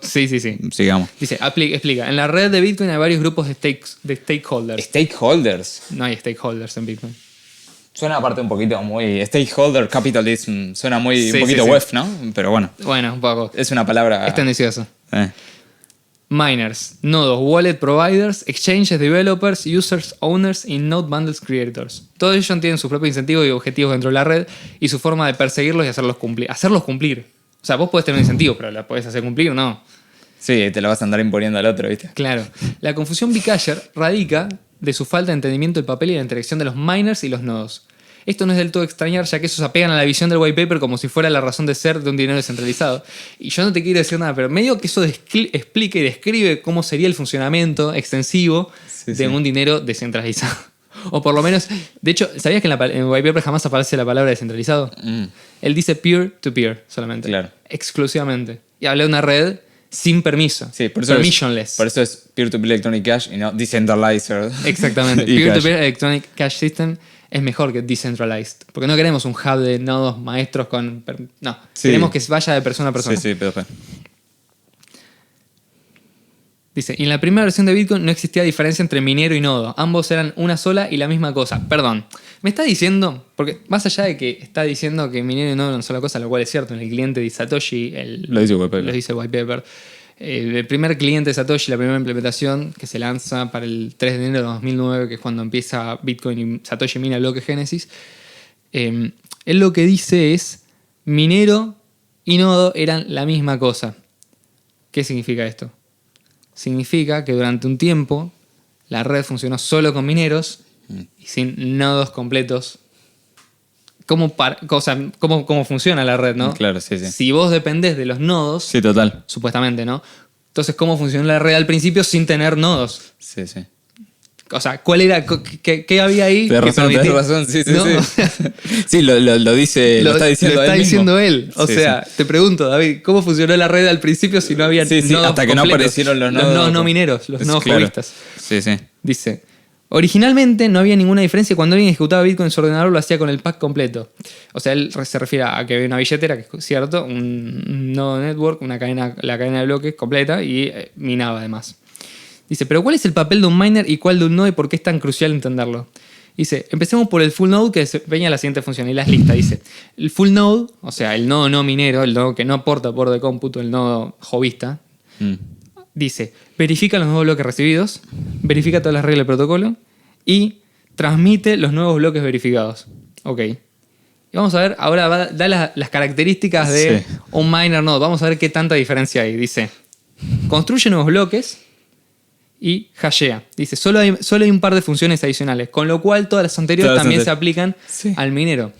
Sí. Sigamos. Dice, explica. En la red de Bitcoin hay varios grupos de stakeholders. ¿Stakeholders? No hay stakeholders en Bitcoin. Suena aparte un poquito muy... Stakeholder capitalism. Suena muy un poquito web, ¿no? Pero bueno. Bueno, un poco. Es una palabra... Es tendencioso. Miners, nodos, wallet providers, exchanges, developers, users, owners y node bundles creators. Todos ellos tienen sus propios incentivos y objetivos dentro de la red y su forma de perseguirlos y hacerlos cumplir. O sea, vos podés tener un incentivo, pero ¿la podés hacer cumplir? No. Sí, te lo vas a andar imponiendo al otro, ¿viste? Claro. La confusión Bcacher radica de su falta de entendimiento del papel y la interacción de los miners y los nodos. Esto no es del todo extrañar, ya que esos apegan a la visión del white paper como si fuera la razón de ser de un dinero descentralizado. Y yo no te quiero decir nada, pero medio que eso explica y describe cómo sería el funcionamiento extensivo de un dinero descentralizado. O por lo menos, de hecho, ¿sabías que en el white paper jamás aparece la palabra descentralizado? Él dice peer-to-peer solamente. Claro. Exclusivamente. Y habla de una red sin permiso. Sí, por eso permissionless. Por eso es peer-to-peer electronic cash y no decentralized. Exactamente. Peer-to-peer electronic cash system es mejor que decentralized. Porque no queremos un hub de nodos maestros con... No, queremos que vaya de persona a persona. Sí, pero... Dice, y en la primera versión de Bitcoin no existía diferencia entre minero y nodo. Ambos eran una sola y la misma cosa. Perdón, me está diciendo, porque más allá de que está diciendo que minero y nodo eran una sola cosa, lo cual es cierto, en el cliente de Satoshi, lo dice el white paper. El primer cliente de Satoshi, la primera implementación que se lanza para el 3 de enero de 2009, que es cuando empieza Bitcoin y Satoshi mina el bloque Génesis, él lo que dice es, minero y nodo eran la misma cosa. ¿Qué significa esto? significa que durante un tiempo la red funcionó solo con mineros y sin nodos completos. ¿Cómo funciona la red, no? Claro, sí. Si vos dependés de los nodos, Sí, total. supuestamente, ¿no? Entonces, ¿cómo funcionó la red al principio sin tener nodos? Sí. O sea, ¿cuál era? ¿Qué había ahí? Tenés razón, sí. ¿No? Sí, lo dice, lo está diciendo lo está él diciendo mismo. él. O sea, te pregunto, David, ¿cómo funcionó la red al principio si no había nodos hasta que no completos? aparecieron los nodos. no mineros, los nodos Claro. juguistas. Sí. Dice, originalmente no había ninguna diferencia cuando alguien ejecutaba Bitcoin en su ordenador, lo hacía con el pack completo. O sea, él se refiere a que había una billetera, que es cierto, un nodo network, la cadena de bloques completa y minaba además. Dice, pero ¿cuál es el papel de un miner y cuál de un nodo y por qué es tan crucial entenderlo? Dice, empecemos por el full node que desempeña la siguiente función y las listas. Dice, el full node, o sea, el nodo no minero, el nodo que no aporta poder de cómputo, el nodo jovista, dice, verifica los nuevos bloques recibidos, verifica todas las reglas del protocolo y transmite los nuevos bloques verificados. Ok. Y vamos a ver, ahora da las características de un miner node. Vamos a ver qué tanta diferencia hay. Dice, construye nuevos bloques y hashea. Dice, solo hay un par de funciones adicionales, con lo cual todas las anteriores también se aplican al minero.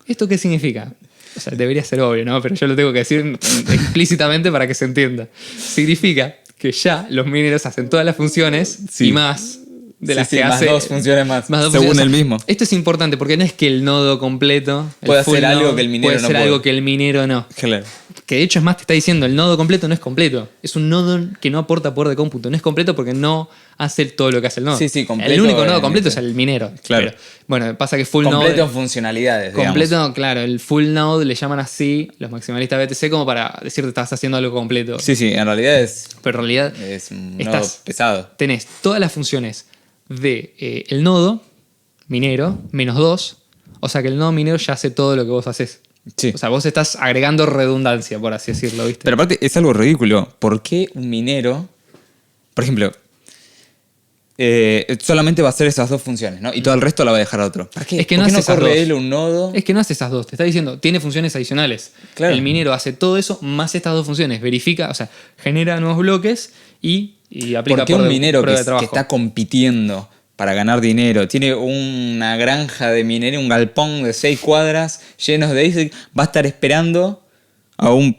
¿Esto qué significa? O sea, debería ser obvio, ¿no? Pero yo lo tengo que decir explícitamente para que se entienda. Significa que ya los mineros hacen todas las funciones y más de las que hace. Más dos funciones más dos según funciones. el mismo. Esto es importante porque no es que el nodo completo puede hacer algo que el minero no puede. Puede hacer algo que el minero no. Claro. Que de hecho es más, te está diciendo, el nodo completo no es completo. Es un nodo que no aporta poder de cómputo. No es completo porque no hace todo lo que hace el nodo. Sí, completo. El único nodo completo es el minero. Claro. Pero, bueno, pasa que full completo node... en funcionalidades, Completo, digamos. claro. El full node le llaman así los maximalistas BTC como para decirte que estás haciendo algo completo. Sí, en realidad es... Pero en realidad es un nodo pesado. Tenés todas las funciones de el nodo minero menos 2. O sea que el nodo minero ya hace todo lo que vos haces. Sí. O sea, vos estás agregando redundancia, por así decirlo, ¿viste? Pero aparte es algo ridículo. ¿Por qué un minero, por ejemplo, solamente va a hacer esas dos funciones, ¿no? Y todo el resto la va a dejar a otro? ¿Para qué? Es que ¿Por no qué hace no esas corre dos. él un nodo? Es que no hace esas dos. Te está diciendo, tiene funciones adicionales. Claro. El minero hace todo eso más estas dos funciones. Verifica, o sea, genera nuevos bloques y aplica ¿Por qué un minero prueba de que trabajo. está compitiendo para ganar dinero, tiene una granja de minería, un galpón de 6 cuadras llenos de ASIC, va a estar esperando a un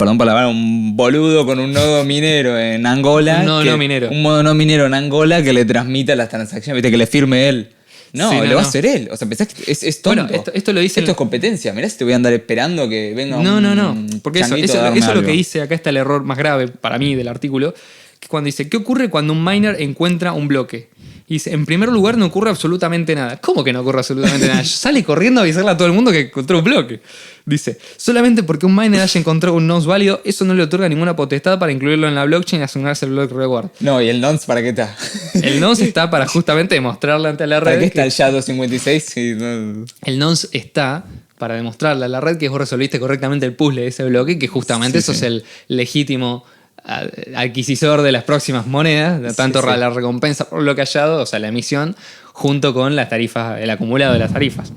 boludo con un nodo minero en Angola? Un nodo no minero. Un nodo no minero en Angola que le transmita las transacciones, ¿viste? Que le firme él. No, Sí, lo va a hacer él. O sea, pensás que es tonto. Bueno, esto lo dice... Esto es competencia. Mirá si te voy a andar esperando que venga No. un Porque eso changuito a darme es lo algo. que dice, acá está el error más grave para mí del artículo, que cuando dice, ¿qué ocurre cuando un miner encuentra un bloque? Y dice, en primer lugar no ocurre absolutamente nada. ¿Cómo que no ocurre absolutamente nada? Sale corriendo a avisarle a todo el mundo que encontró un bloque. Dice, solamente porque un miner haya encontrado un nonce válido, eso no le otorga ninguna potestad para incluirlo en la blockchain y asignarse el block reward. No, ¿y el nonce para qué está? El nonce está para justamente demostrarle ante la red. ¿Para qué está el SHA-256? Sí, no. El nonce está para demostrarle a la red que vos resolviste correctamente el puzzle de ese bloque, que justamente eso es el legítimo adquisidor de las próximas monedas, tanto la recompensa por bloque hallado, o sea, la emisión, junto con las tarifas, el acumulado de las tarifas.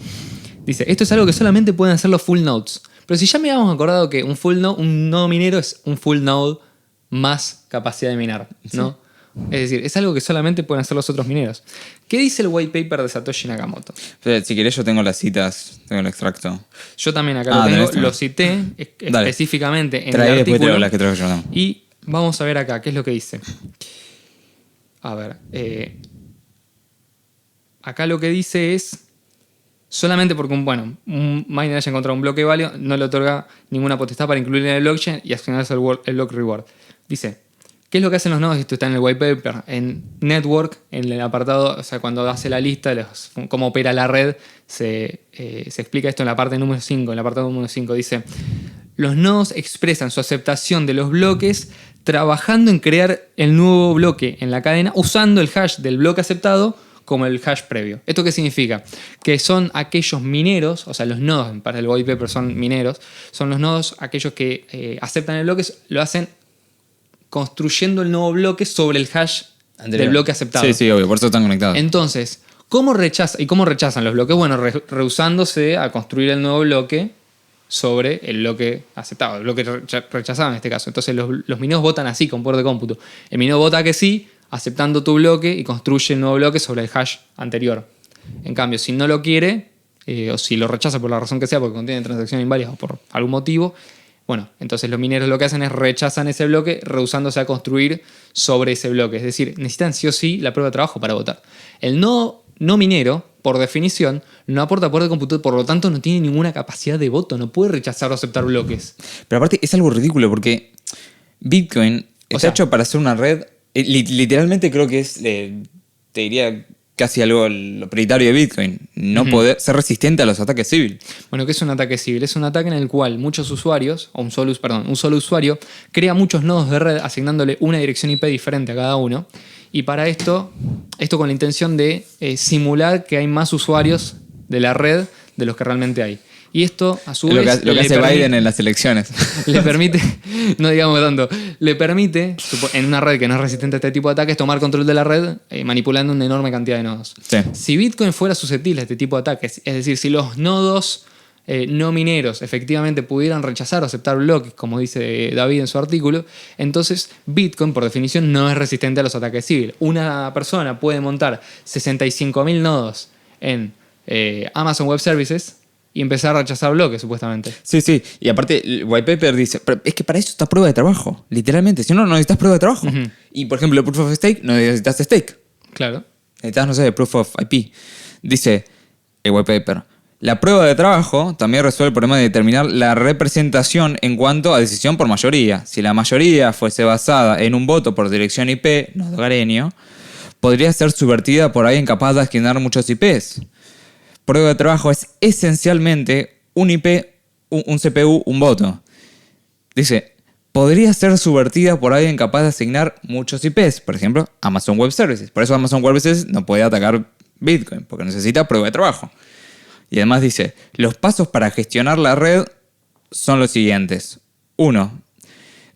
Dice, esto es algo que solamente pueden hacer los full nodes. Pero si ya me habíamos acordado que un nodo minero es un full node más capacidad de minar, ¿no? Es decir, es algo que solamente pueden hacer los otros mineros. ¿Qué dice el white paper de Satoshi Nakamoto? Pero, si querés yo tengo las citas, tengo el extracto. Yo también acá lo tengo, lo cité Dale. específicamente en Trae, el después artículo. las que traigo yo también. Y vamos a ver acá, ¿qué es lo que dice? A ver, acá lo que dice es, solamente porque un miner haya encontrado un bloque válido, no le otorga ninguna potestad para incluir en el blockchain y asignarse el block reward. Dice, ¿qué es lo que hacen los nodos? Esto está en el white paper. En Network, en el apartado, o sea, cuando hace la lista de cómo opera la red, se explica esto en la parte número 5, en el apartado número 5. Dice, los nodos expresan su aceptación de los bloques trabajando en crear el nuevo bloque en la cadena usando el hash del bloque aceptado como el hash previo. ¿Esto qué significa? Que son aquellos mineros, o sea, los nodos, para el white paper son mineros, son los nodos aquellos que aceptan el bloque, lo hacen construyendo el nuevo bloque sobre el hash del bloque aceptado. Sí, obvio, por eso están conectados. Entonces, ¿cómo rechazan los bloques? Bueno, rehusándose a construir el nuevo bloque sobre el bloque aceptado, el bloque rechazado en este caso. Entonces los mineros votan así, con poder de cómputo. El minero vota que sí, aceptando tu bloque y construye el nuevo bloque sobre el hash anterior. En cambio, si no lo quiere, o si lo rechaza por la razón que sea, porque contiene transacción inválida o por algún motivo, bueno, entonces los mineros lo que hacen es rechazan ese bloque, rehusándose a construir sobre ese bloque. Es decir, necesitan sí o sí la prueba de trabajo para votar. El no minero, por definición, no aporta poder de cómputo, por lo tanto no tiene ninguna capacidad de voto, no puede rechazar o aceptar bloques. Pero aparte es algo ridículo porque Bitcoin está hecho para ser una red, literalmente creo que es, te diría, casi algo lo prioritario de Bitcoin, no poder ser resistente a los ataques civiles. Bueno, ¿qué es un ataque civil? Es un ataque en el cual muchos usuarios, o un solo usuario, crea muchos nodos de red asignándole una dirección IP diferente a cada uno. Y para esto con la intención de simular que hay más usuarios de la red de los que realmente hay. Y esto, a su vez... Lo que hace Biden en las elecciones. Le permite, no digamos tanto, le permite, en una red que no es resistente a este tipo de ataques, tomar control de la red manipulando una enorme cantidad de nodos. Sí. Si Bitcoin fuera susceptible a este tipo de ataques, es decir, si los nodos no mineros efectivamente pudieran rechazar o aceptar bloques, como dice David en su artículo, entonces Bitcoin, por definición, no es resistente a los ataques civiles. Una persona puede montar 65.000 nodos en Amazon Web Services y empezar a rechazar bloques, supuestamente. Sí, sí. Y aparte, el white paper dice, pero es que para eso está prueba de trabajo, literalmente. Si no, no necesitas prueba de trabajo. Y, por ejemplo, proof of stake, no necesitas stake. Claro. Necesitas, no sé, proof of IP. Dice el white paper, la prueba de trabajo también resuelve el problema de determinar la representación en cuanto a decisión por mayoría. Si la mayoría fuese basada en un voto por dirección IP, nodo hogareño, podría ser subvertida por alguien capaz de asignar muchos IPs. Prueba de trabajo es esencialmente un IP, un CPU, un voto. Dice, podría ser subvertida por alguien capaz de asignar muchos IPs. Por ejemplo, Amazon Web Services. Por eso Amazon Web Services no puede atacar Bitcoin, porque necesita prueba de trabajo. Y además dice, los pasos para gestionar la red son los siguientes. 1.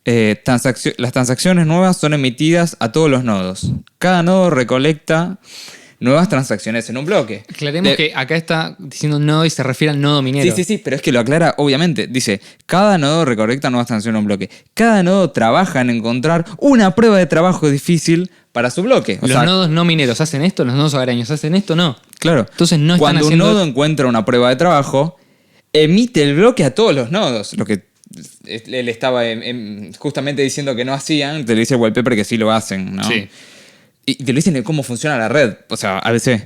Las transacciones nuevas son emitidas a todos los nodos. Cada nodo recolecta nuevas transacciones en un bloque. Aclaremos que acá está diciendo nodo y se refiere al nodo minero. Sí, pero es que lo aclara obviamente. Dice, cada nodo recolecta nuevas transacciones en un bloque. Cada nodo trabaja en encontrar una prueba de trabajo difícil para su bloque. Los nodos no mineros hacen esto, los nodos hogareños hacen esto, no. Claro. Entonces no están Cuando haciendo... un nodo encuentra una prueba de trabajo, emite el bloque a todos los nodos. Lo que él estaba justamente diciendo que no hacían, te lo dice el wallpaper que sí lo hacen, ¿no? Sí. Y te lo dicen de cómo funciona la red. O sea, a veces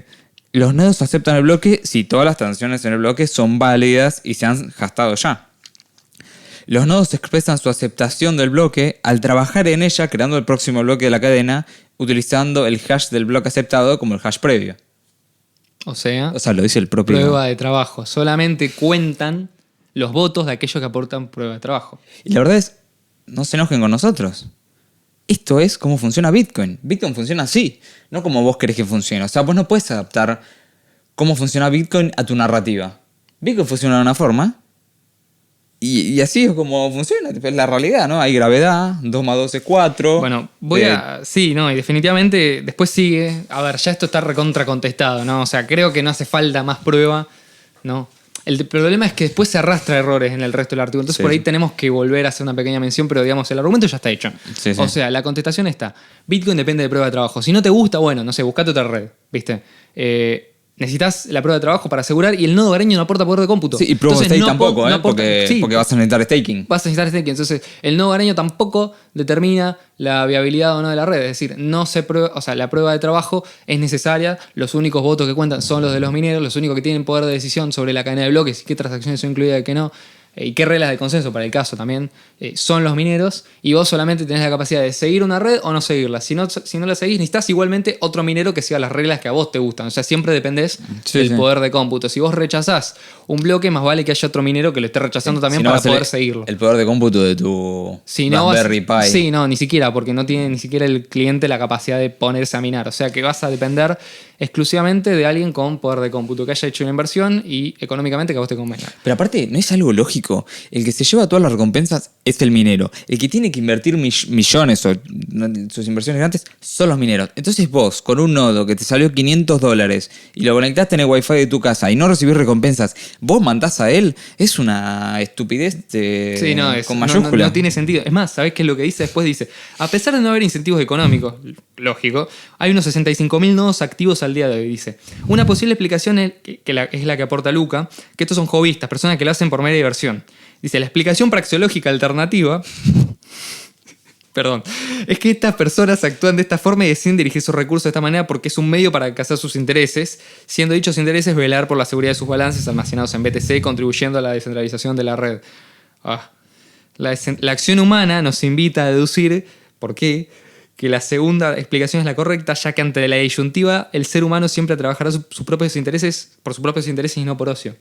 los nodos aceptan el bloque si todas las transacciones en el bloque son válidas y se han gastado ya. Los nodos expresan su aceptación del bloque al trabajar en ella creando el próximo bloque de la cadena utilizando el hash del bloque aceptado como el hash previo. O sea, lo dice el propio... Prueba de trabajo. Solamente cuentan los votos de aquellos que aportan prueba de trabajo. Y la verdad es, no se enojen con nosotros. Esto es cómo funciona Bitcoin. Bitcoin funciona así, no como vos querés que funcione. O sea, vos no puedes adaptar cómo funciona Bitcoin a tu narrativa. Bitcoin funciona de una forma y así es como funciona. Es la realidad, ¿no? Hay gravedad, 2 más 2 es 4. Bueno, sí, no, y definitivamente después sigue. A ver, ya esto está recontra contestado, ¿no? O sea, creo que no hace falta más prueba, ¿no? El problema es que después se arrastra errores en el resto del artículo. Entonces por ahí tenemos que volver a hacer una pequeña mención, pero digamos, el argumento ya está hecho. Sí. O sea, la contestación está. Bitcoin depende de prueba de trabajo. Si no te gusta, bueno, no sé, buscate otra red, ¿viste? Necesitas la prueba de trabajo para asegurar y el nodo hogareño no aporta poder de cómputo. Sí, y proof of stake tampoco, porque vas a necesitar staking. Vas a necesitar staking. Entonces, el nodo hogareño tampoco determina la viabilidad o no de la red. Es decir, no se prueba, o sea, la prueba de trabajo es necesaria. Los únicos votos que cuentan son los de los mineros. Los únicos que tienen poder de decisión sobre la cadena de bloques y qué transacciones son incluidas y qué no. Y qué reglas de consenso para el caso también son los mineros, y vos solamente tenés la capacidad de seguir una red o no seguirla. Si no la seguís, necesitas igualmente otro minero que siga las reglas que a vos te gustan. O sea, siempre dependés del poder de cómputo. Si vos rechazás un bloque, más vale que haya otro minero que lo esté rechazando también para poder seguirlo. El poder de cómputo de tu Raspberry Pi. Sí, no, ni siquiera, porque no tiene ni siquiera el cliente la capacidad de ponerse a minar. O sea que vas a depender exclusivamente de alguien con poder de cómputo que haya hecho una inversión y económicamente que a vos te convenga. Pero aparte, ¿no es algo lógico lógico. El que se lleva todas las recompensas es el minero. El que tiene que invertir millones o sus inversiones grandes son los mineros. Entonces vos, con un nodo que te salió $500 y lo conectaste en el wifi de tu casa y no recibís recompensas, vos mandás a él, es una estupidez con mayúscula. No tiene sentido. Es más, ¿sabés qué es lo que dice? Después dice, a pesar de no haber incentivos económicos, lógico, hay unos 65.000 nodos activos al día de hoy, dice. Una posible explicación es la que aporta Luca, que estos son hobbyistas, personas que lo hacen por mera diversión. Dice, la explicación praxeológica alternativa perdón, es que estas personas actúan de esta forma y deciden dirigir sus recursos de esta manera porque es un medio para alcanzar sus intereses, siendo dichos intereses velar por la seguridad de sus balances almacenados en BTC, contribuyendo a la descentralización de la red. La acción humana nos invita a deducir, ¿por qué?, que la segunda explicación es la correcta, ya que ante la disyuntiva el ser humano siempre trabajará por sus propios intereses y no por ocio.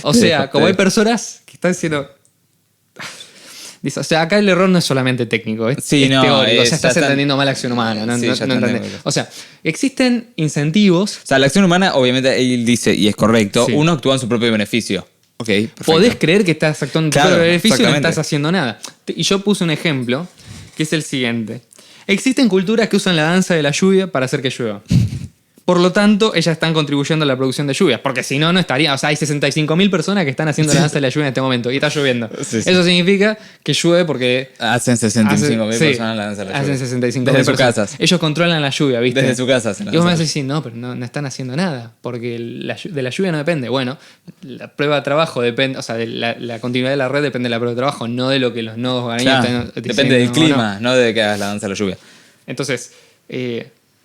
O sea, como hay personas que están diciendo... Dice, o sea, acá el error no es solamente técnico, es teórico. O sea, estás entendiendo mal la acción humana. No entendés. O sea, existen incentivos... O sea, la acción humana, obviamente, él dice, y es correcto, uno actúa en su propio beneficio. Ok, perfecto. Podés creer que estás actuando en tu propio beneficio y no estás haciendo nada. Y yo puse un ejemplo, que es el siguiente. Existen culturas que usan la danza de la lluvia para hacer que llueva. Por lo tanto, ellas están contribuyendo a la producción de lluvias. Porque si no, no estaría. O sea, hay 65.000 personas que están haciendo la danza de la lluvia en este momento y está lloviendo. Sí. Eso significa que llueve porque. Hacen 65.000 personas la danza de la lluvia. Hacen 65.000 personas. Desde sus casas. Ellos controlan la lluvia, ¿viste? Desde su casa. Y vos me vas a decir, no, pero no están haciendo nada. Porque de la lluvia no depende. Bueno, la prueba de trabajo depende. O sea, de la continuidad de la red depende de la prueba de trabajo, no de lo que los nodos ganan. Depende del clima, no de que hagas la danza de la lluvia. Entonces.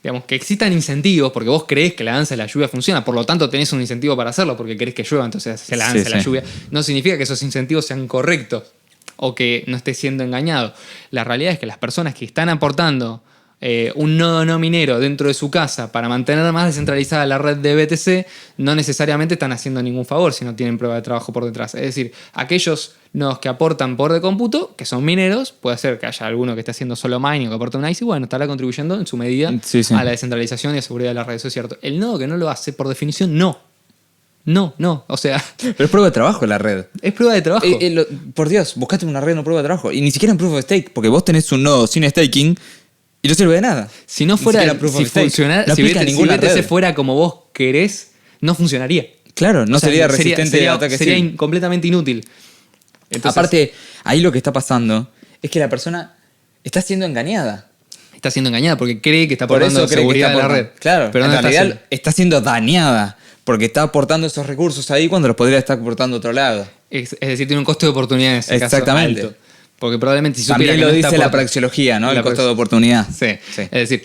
Digamos, que existan incentivos, porque vos creés que la danza de la lluvia funciona, por lo tanto tenés un incentivo para hacerlo, porque querés que llueva, entonces haces la danza de la lluvia. No significa que esos incentivos sean correctos o que no estés siendo engañado. La realidad es que las personas que están aportando un nodo no minero dentro de su casa para mantener más descentralizada la red de BTC no necesariamente están haciendo ningún favor si no tienen prueba de trabajo por detrás. Es decir, aquellos nodos que aportan poder de cómputo, que son mineros, puede ser que haya alguno que esté haciendo solo mining o que aporte un ICE, bueno, estará contribuyendo en su medida a la descentralización y a la seguridad de la red, eso es cierto. El nodo que no lo hace, por definición, no, o sea... Pero es prueba de trabajo la red. Es prueba de trabajo. Por Dios, buscaste una red no prueba de trabajo. Y ni siquiera en Proof of Stake, porque vos tenés un nodo sin staking y no sirve de nada. Si no fuera, si funcionara, si BTC fuera como vos querés, no funcionaría. Claro, no sería resistente a ataques. Sería completamente inútil. Entonces, aparte, ahí lo que está pasando es que la persona está siendo engañada. Está siendo engañada porque cree que está aportando seguridad a la red. Claro, pero en realidad está siendo dañada porque está aportando esos recursos ahí cuando los podría estar aportando a otro lado. Es decir, tiene un costo de oportunidad en ese Exactamente. caso alto. Porque probablemente si supiera también lo dice la praxeología, ¿no? El costo de oportunidad. Sí. Es decir,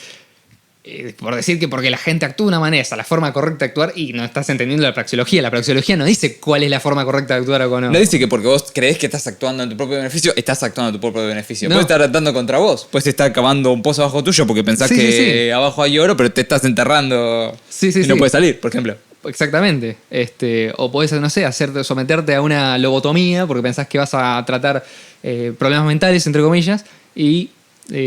por decir que porque la gente actúa de una manera, esa es la forma correcta de actuar y no estás entendiendo la praxeología. La praxeología no dice cuál es la forma correcta de actuar o no. No dice que porque vos creés que estás actuando en tu propio beneficio, estás actuando en tu propio beneficio. Puedes estar actuando contra vos. Puedes estar cavando un pozo abajo tuyo porque pensás que abajo hay oro, pero te estás enterrando y no puedes salir, por ejemplo. Exactamente. O podés, no sé, someterte a una lobotomía porque pensás que vas a tratar problemas mentales, entre comillas, y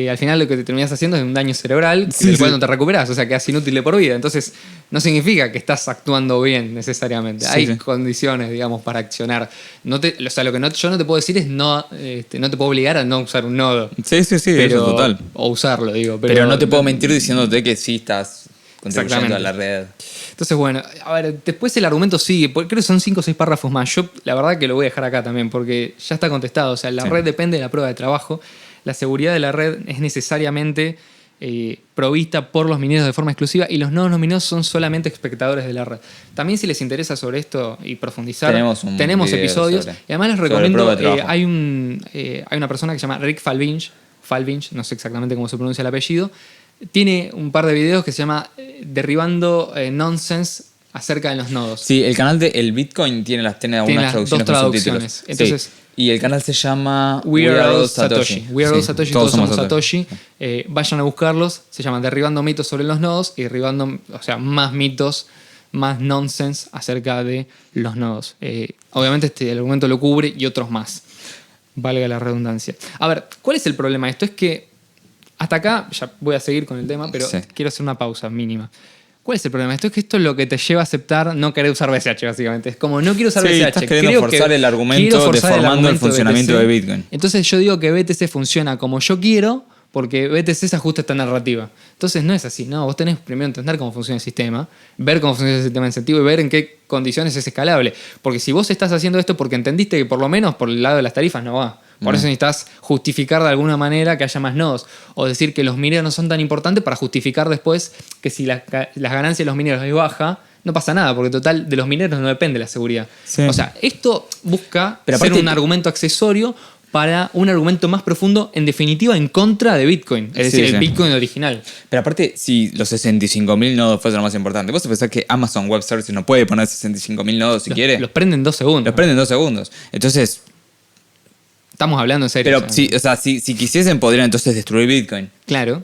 al final lo que te terminás haciendo es un daño cerebral del cual no te recuperás, o sea, quedás inútil de por vida. Entonces, no significa que estás actuando bien necesariamente. Hay condiciones, digamos, para accionar. O sea, lo que yo no te puedo decir es no te puedo obligar a no usar un nodo. Sí, pero, eso total. O usarlo, digo. Pero no te puedo mentir diciéndote que sí estás contribuyendo a la red. Entonces, bueno, a ver, después el argumento sigue, creo que son 5 o 6 párrafos más. Yo, la verdad que lo voy a dejar acá también, porque ya está contestado. O sea, la red depende de la prueba de trabajo. La seguridad de la red es necesariamente provista por los mineros de forma exclusiva y los nodos no mineros son solamente espectadores de la red. También si les interesa sobre esto y profundizar, tenemos episodios. Y además les recomiendo, hay una persona que se llama Rick Falvinch, no sé exactamente cómo se pronuncia el apellido. Tiene un par de videos que se llama Derribando Nonsense acerca de los nodos. Sí, el canal de El Bitcoin tiene algunas traducciones. Entonces, y el canal se llama We Are All Satoshi. We Are All Satoshi, todos somos Satoshi. Vayan a buscarlos. Se llaman Derribando mitos sobre los nodos y derribando, más mitos, más nonsense acerca de los nodos. Obviamente el argumento lo cubre y otros más. Valga la redundancia. A ver, ¿cuál es el problema de esto? Es que hasta acá, ya voy a seguir con el tema, pero quiero hacer una pausa mínima. ¿Cuál es el problema? Esto es que esto es lo que te lleva a aceptar no querer usar BCH, básicamente. Es como no quiero usar BCH. Estás queriendo forzar el argumento deformando el funcionamiento de Bitcoin. Entonces yo digo que BTC funciona como yo quiero porque BTC se ajusta a esta narrativa. Entonces no es así, ¿no? Vos tenés primero entender cómo funciona el sistema, ver cómo funciona el sistema de incentivo y ver en qué condiciones es escalable. Porque si vos estás haciendo esto porque entendiste que por lo menos por el lado de las tarifas no va. Por eso necesitas justificar de alguna manera que haya más nodos. O decir que los mineros no son tan importantes para justificar después que si las ganancias de los mineros es baja, no pasa nada, porque total de los mineros no depende la seguridad. Sí. O sea, esto busca ser un argumento accesorio para un argumento más profundo, en definitiva, en contra de Bitcoin. Es decir, el Bitcoin original. Pero aparte, si los 65.000 nodos fuesen lo más importante, vos pensás que Amazon Web Services no puede poner 65.000 nodos si quiere. Los prende en 2 segundos. Los prende en 2 segundos. Entonces... Estamos hablando en serio. Pero si quisiesen, podrían entonces destruir Bitcoin. Claro.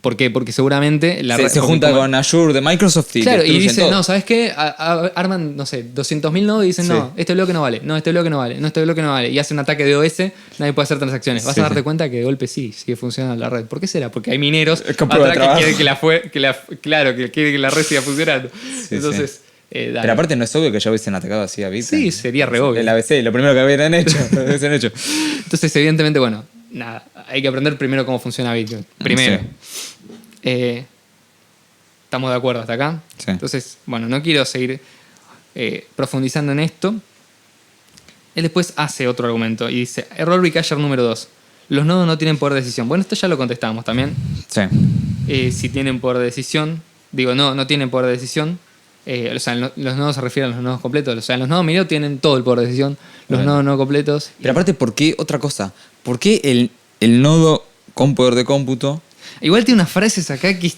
¿Por qué? Porque seguramente se junta con Azure de Microsoft y claro, y dicen, todo. no, ¿sabes qué? Arman, no sé, 200.000 nodos y dicen, no, este bloque no vale, no, este bloque no vale, no, este bloque no vale. Y hace un ataque de OS, nadie puede hacer transacciones. Vas a darte cuenta que de golpe sigue funcionando la red. ¿Por qué será? Porque hay mineros atrás que quieren que la red siga funcionando. Entonces... pero aparte no es obvio que ya hubiesen atacado así a Bitcoin. Sí, sería re obvio. El ABC, lo primero que hubieran hecho. Entonces, evidentemente, bueno, nada, hay que aprender primero cómo funciona Bitcoin. Primero. ¿Estamos de acuerdo hasta acá? Sí. Entonces, bueno, no quiero seguir profundizando en esto. Él después hace otro argumento y dice, error Bcacher número 2. Los nodos no tienen poder de decisión. Bueno, esto ya lo contestamos también. Sí. Si tienen poder de decisión, no tienen poder de decisión. O sea, los nodos se refieren a los nodos completos. O sea, los nodos mineros tienen todo el poder de decisión. Los nodos no completos. Pero aparte, ¿por qué otra cosa? ¿Por qué el nodo con poder de cómputo? Igual tiene unas frases acá que es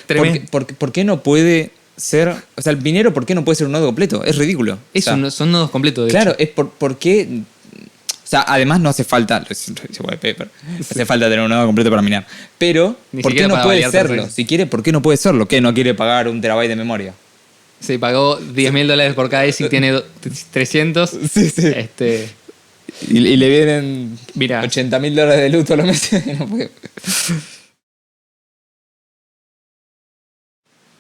tremendo. ¿Por qué no puede ser? O sea, el minero, ¿por qué no puede ser un nodo completo? Es ridículo. Son nodos completos, de claro, hecho. Es por qué. O sea, además no hace falta. Hace falta tener un nodo completo para minar. Pero, ¿por qué no puede serlo? Si quiere, ¿por qué no puede serlo? ¿Qué? ¿No quiere pagar 1 terabyte de memoria? Se pagó $10.000 por cada ASIC, tiene 300. Sí. Y le vienen $80.000 de luz todos los meses. No puede.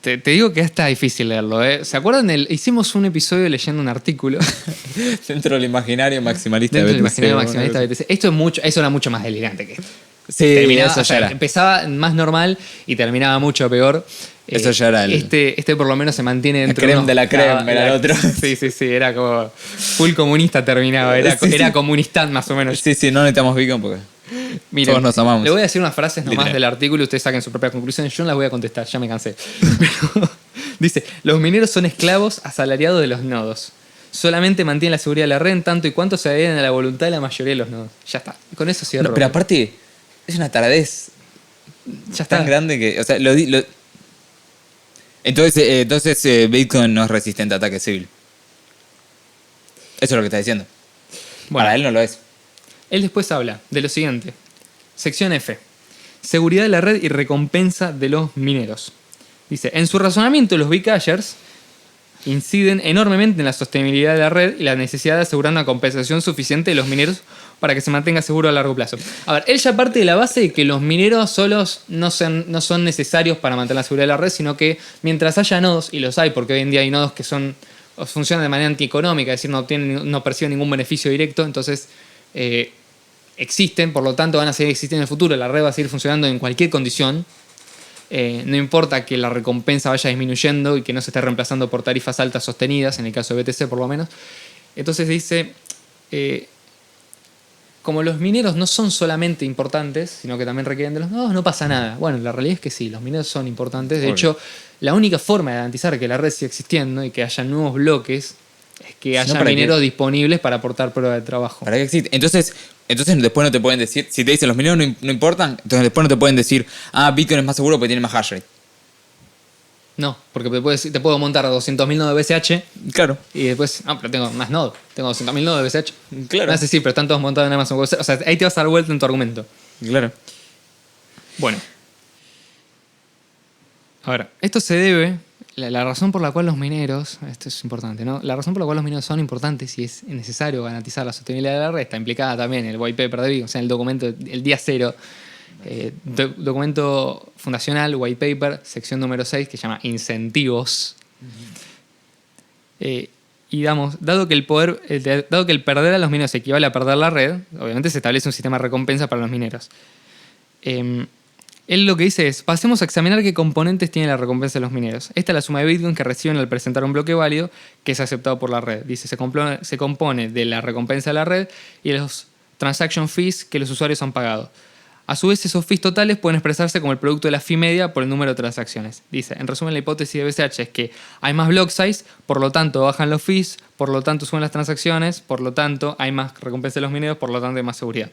Te digo que está difícil leerlo, ¿eh? ¿Se acuerdan? Hicimos un episodio leyendo un artículo. Dentro del imaginario maximalista de BTC. Eso era mucho más delirante que esto. Sí, eso ya era. Empezaba más normal y terminaba mucho peor. Eso ya era este por lo menos se mantiene dentro de la creme, era el otro. Sí, era como full comunista terminaba, era comunista más o menos. Sí, no necesitamos Bitcoin porque miren, todos nos amamos. Le voy a decir unas frases nomás del artículo y ustedes saquen su propia conclusión. Yo no las voy a contestar, ya me cansé. Pero, dice, los mineros son esclavos asalariados de los nodos. Solamente mantienen la seguridad de la red en tanto y cuanto se adhieren a la voluntad de la mayoría de los nodos. Ya está, con eso cierro. Pero aparte, es una taradez ya está. Tan grande que... O sea, Entonces Bitcoin no es resistente a ataque civil. Eso es lo que está diciendo. Bueno, para él no lo es. Él después habla de lo siguiente. Sección F. Seguridad de la red y recompensa de los mineros. Dice, en su razonamiento los Bcachers inciden enormemente en la sostenibilidad de la red y la necesidad de asegurar una compensación suficiente de los mineros para que se mantenga seguro a largo plazo. A ver, él ya parte de la base de que los mineros solos no son necesarios para mantener la seguridad de la red, sino que mientras haya nodos, y los hay porque hoy en día hay nodos que funcionan de manera antieconómica, es decir, no perciben ningún beneficio directo, entonces existen, por lo tanto van a seguir existiendo en el futuro, la red va a seguir funcionando en cualquier condición. No importa que la recompensa vaya disminuyendo y que no se esté reemplazando por tarifas altas sostenidas, en el caso de BTC por lo menos. Entonces dice, como los mineros no son solamente importantes, sino que también requieren de los nodos, no pasa nada. Bueno, la realidad es que sí, los mineros son importantes. De hecho, la única forma de garantizar que la red siga existiendo y que haya nuevos bloques es que haya mineros disponibles para aportar prueba de trabajo. Para que existe. Entonces después no te pueden decir, si te dicen los mineros no importan, entonces después no te pueden decir, Bitcoin es más seguro porque tiene más hash rate. No, porque te puedo montar 200.000 nodos de BCH. Claro. Y después, pero tengo más nodos. Tengo 200.000 nodos de BCH. Claro. No sé si, pero están todos montados en Amazon Web Services. O sea, ahí te vas a dar vuelta en tu argumento. Claro. Bueno. A ver, esto se debe... La razón por la cual los mineros... Esto es importante, ¿no? La razón por la cual los mineros son importantes y es necesario garantizar la sostenibilidad de la red está implicada también en el white paper de Bitcoin, o sea, en el documento, el día cero. Documento fundacional, white paper, sección número 6, que se llama incentivos. Y dado que el perder a los mineros equivale a perder la red, obviamente se establece un sistema de recompensa para los mineros. Él lo que dice es, pasemos a examinar qué componentes tiene la recompensa de los mineros. Esta es la suma de Bitcoin que reciben al presentar un bloque válido que es aceptado por la red. Dice, se compone de la recompensa de la red y de los transaction fees que los usuarios han pagado. A su vez, esos fees totales pueden expresarse como el producto de la fee media por el número de transacciones. Dice, en resumen, la hipótesis de BCH es que hay más block size, por lo tanto bajan los fees, por lo tanto suben las transacciones, por lo tanto hay más recompensa de los mineros, por lo tanto hay más seguridad.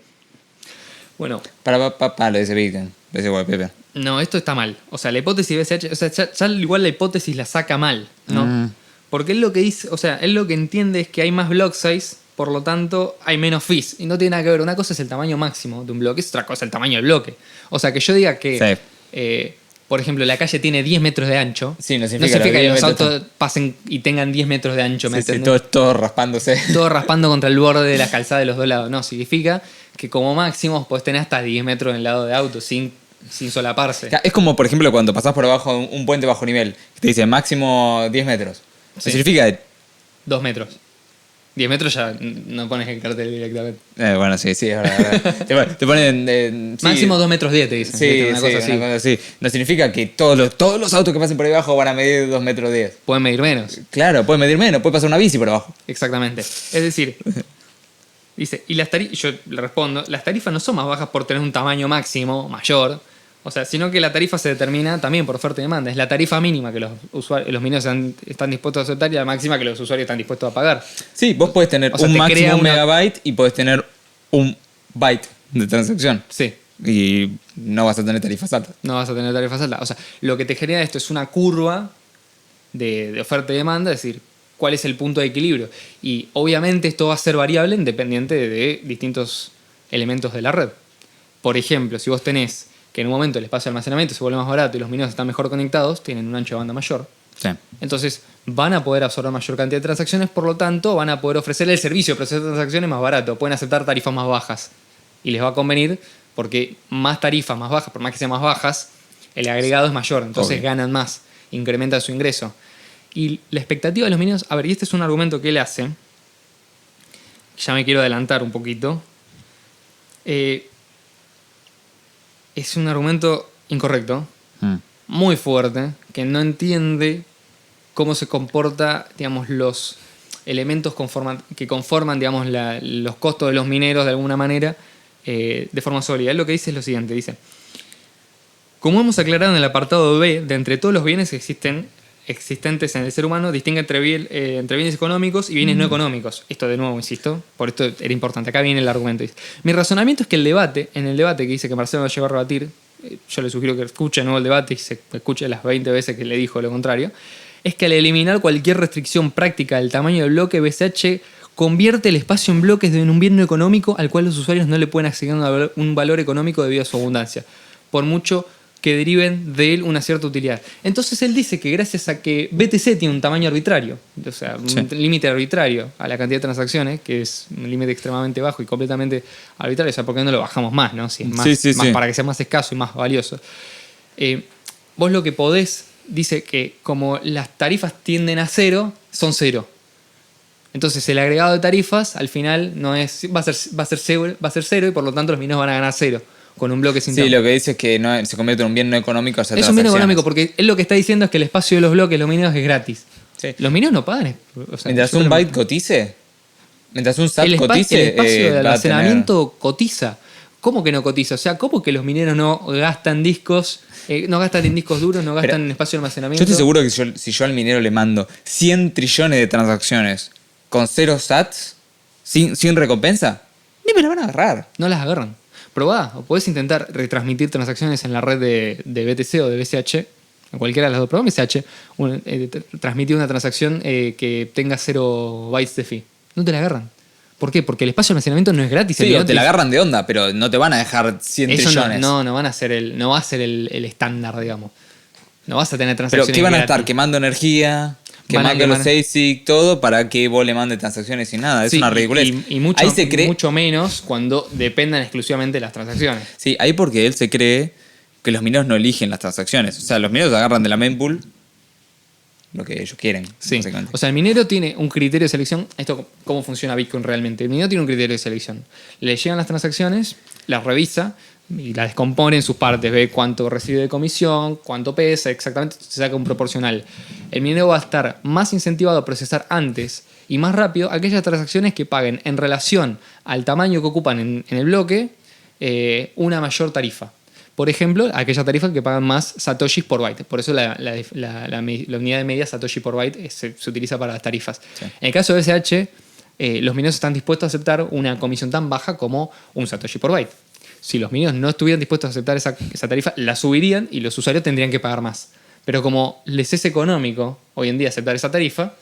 Bueno. Lo dice Bitcoin, lo dice white paper. No, esto está mal. O sea, la hipótesis de BCH, o sea, ya igual la hipótesis la saca mal, ¿no? Porque él lo que dice, o sea, él lo que entiende es que hay más block size, por lo tanto hay menos fees. Y no tiene nada que ver. Una cosa es el tamaño máximo de un bloque, es otra cosa el tamaño del bloque. O sea, que yo diga que, por ejemplo, la calle tiene 10 metros de ancho, sí, no significa que los autos pasen y tengan 10 metros de ancho. Sí, todo raspándose. Todo raspando contra el borde de la calzada de los dos lados. No, significa que como máximo podés tener hasta 10 metros en el lado de auto sin solaparse. Es como, por ejemplo, cuando pasás por abajo un puente bajo nivel, que te dice máximo 10 metros. Sí. Significa 2 metros. 10 metros ya no pones el cartel directamente. Bueno, sí, es verdad. te ponen... máximo 2 metros 10 te dicen. Sí, una cosa así. No significa que todos los autos que pasen por ahí abajo van a medir 2 metros 10. Pueden medir menos. Claro, pueden medir menos. Puede pasar una bici por abajo. Exactamente. Es decir, dice, y yo le respondo, las tarifas no son más bajas por tener un tamaño máximo mayor, o sea, sino que la tarifa se determina también por oferta y demanda. Es la tarifa mínima que los mineros están dispuestos a aceptar y la máxima que los usuarios están dispuestos a pagar. Sí, vos podés tener un máximo megabyte y podés tener un byte de transacción. Sí. Y no vas a tener tarifas altas. No vas a tener tarifas altas. O sea, lo que te genera esto es una curva de oferta y demanda, es decir, cuál es el punto de equilibrio. Y obviamente esto va a ser variable independiente de distintos elementos de la red. Por ejemplo, si vos tenés que en un momento el espacio de almacenamiento se vuelve más barato y los mineros están mejor conectados, tienen un ancho de banda mayor. Sí. Entonces van a poder absorber mayor cantidad de transacciones, por lo tanto van a poder ofrecer el servicio de procesar transacciones más barato, pueden aceptar tarifas más bajas y les va a convenir porque más tarifas más bajas, por más que sean más bajas, el agregado es mayor, entonces ganan más, incrementan su ingreso. Y la expectativa de los mineros, a ver, y este es un argumento que él hace, ya me quiero adelantar un poquito, es un argumento incorrecto, muy fuerte, que no entiende cómo se comporta, digamos, los elementos que conforman, digamos, los costos de los mineros de alguna manera de forma sólida. Él lo que dice es lo siguiente, dice, como hemos aclarado en el apartado B, de entre todos los bienes existentes en el ser humano, distingue entre bienes económicos y bienes no económicos. Esto de nuevo, insisto, por esto era importante. Acá viene el argumento. Mi razonamiento es que en el debate que dice que Marcelo llegó a rebatir, yo le sugiero que escuche de nuevo el debate y se escuche las 20 veces que le dijo lo contrario, es que al eliminar cualquier restricción práctica del tamaño del bloque, BCH convierte el espacio en bloques en un bien no económico al cual los usuarios no le pueden asignar un valor económico debido a su abundancia, por mucho que deriven de él una cierta utilidad. Entonces él dice que gracias a que BTC tiene un tamaño arbitrario, o sea, un límite arbitrario a la cantidad de transacciones, que es un límite extremadamente bajo y completamente arbitrario, o sea, ¿por qué no lo bajamos más, no? Si es más para que sea más escaso y más valioso. Vos lo que podés, dice que como las tarifas tienden a cero, son cero. Entonces el agregado de tarifas al final va a ser cero y por lo tanto los mineros van a ganar cero. Con un bloque sin Sí, lo que dice es que se convierte en un bien no económico. Es un bien económico porque él lo que está diciendo es que el espacio de los bloques, los mineros, es gratis. Sí. Los mineros no pagan. O sea, mientras un byte cotice, mientras un SAT cotice, el espacio de almacenamiento cotiza. ¿Cómo que no cotiza? O sea, ¿cómo que los mineros no gastan discos, no gastan en discos duros, no gastan en espacio de almacenamiento? Yo estoy seguro que si yo al minero le mando 100 trillones de transacciones con 0 SATs, sin recompensa, ni me la van a agarrar. No las agarran. Probá, o podés intentar retransmitir transacciones en la red de BTC o de BCH, en cualquiera de las dos. Probá BCH, transmitir una transacción que tenga 0 bytes de fee. No te la agarran. ¿Por qué? Porque el espacio de almacenamiento no es gratis. Sí, o te la agarran de onda, pero no te van a dejar 100 trillones. No van a ser no va a ser el estándar, digamos. No vas a tener transacciones. ¿Pero qué van a estar? ¿Quemando energía? que marque los ASIC, todo, para que vos le mandes transacciones y nada. Es una ridiculez. Y mucho menos cuando dependan exclusivamente de las transacciones. Sí, ahí porque él se cree que los mineros no eligen las transacciones. O sea, los mineros agarran de la mempool lo que ellos quieren. Sí. O sea, el minero tiene un criterio de selección. Esto, ¿cómo funciona Bitcoin realmente? El minero tiene un criterio de selección. Le llegan las transacciones, las revisa y las descompone en sus partes. Ve cuánto recibe de comisión, cuánto pesa, exactamente. Se saca un proporcional. El minero va a estar más incentivado a procesar antes y más rápido aquellas transacciones que paguen en relación al tamaño que ocupan en el bloque una mayor tarifa. Por ejemplo, aquella tarifa que pagan más satoshis por byte. Por eso la unidad de medida satoshi por byte se utiliza para las tarifas. Sí. En el caso de SH, los mineros están dispuestos a aceptar una comisión tan baja como un satoshi por byte. Si los mineros no estuvieran dispuestos a aceptar esa tarifa, la subirían y los usuarios tendrían que pagar más. Pero como les es económico hoy en día aceptar esa tarifa,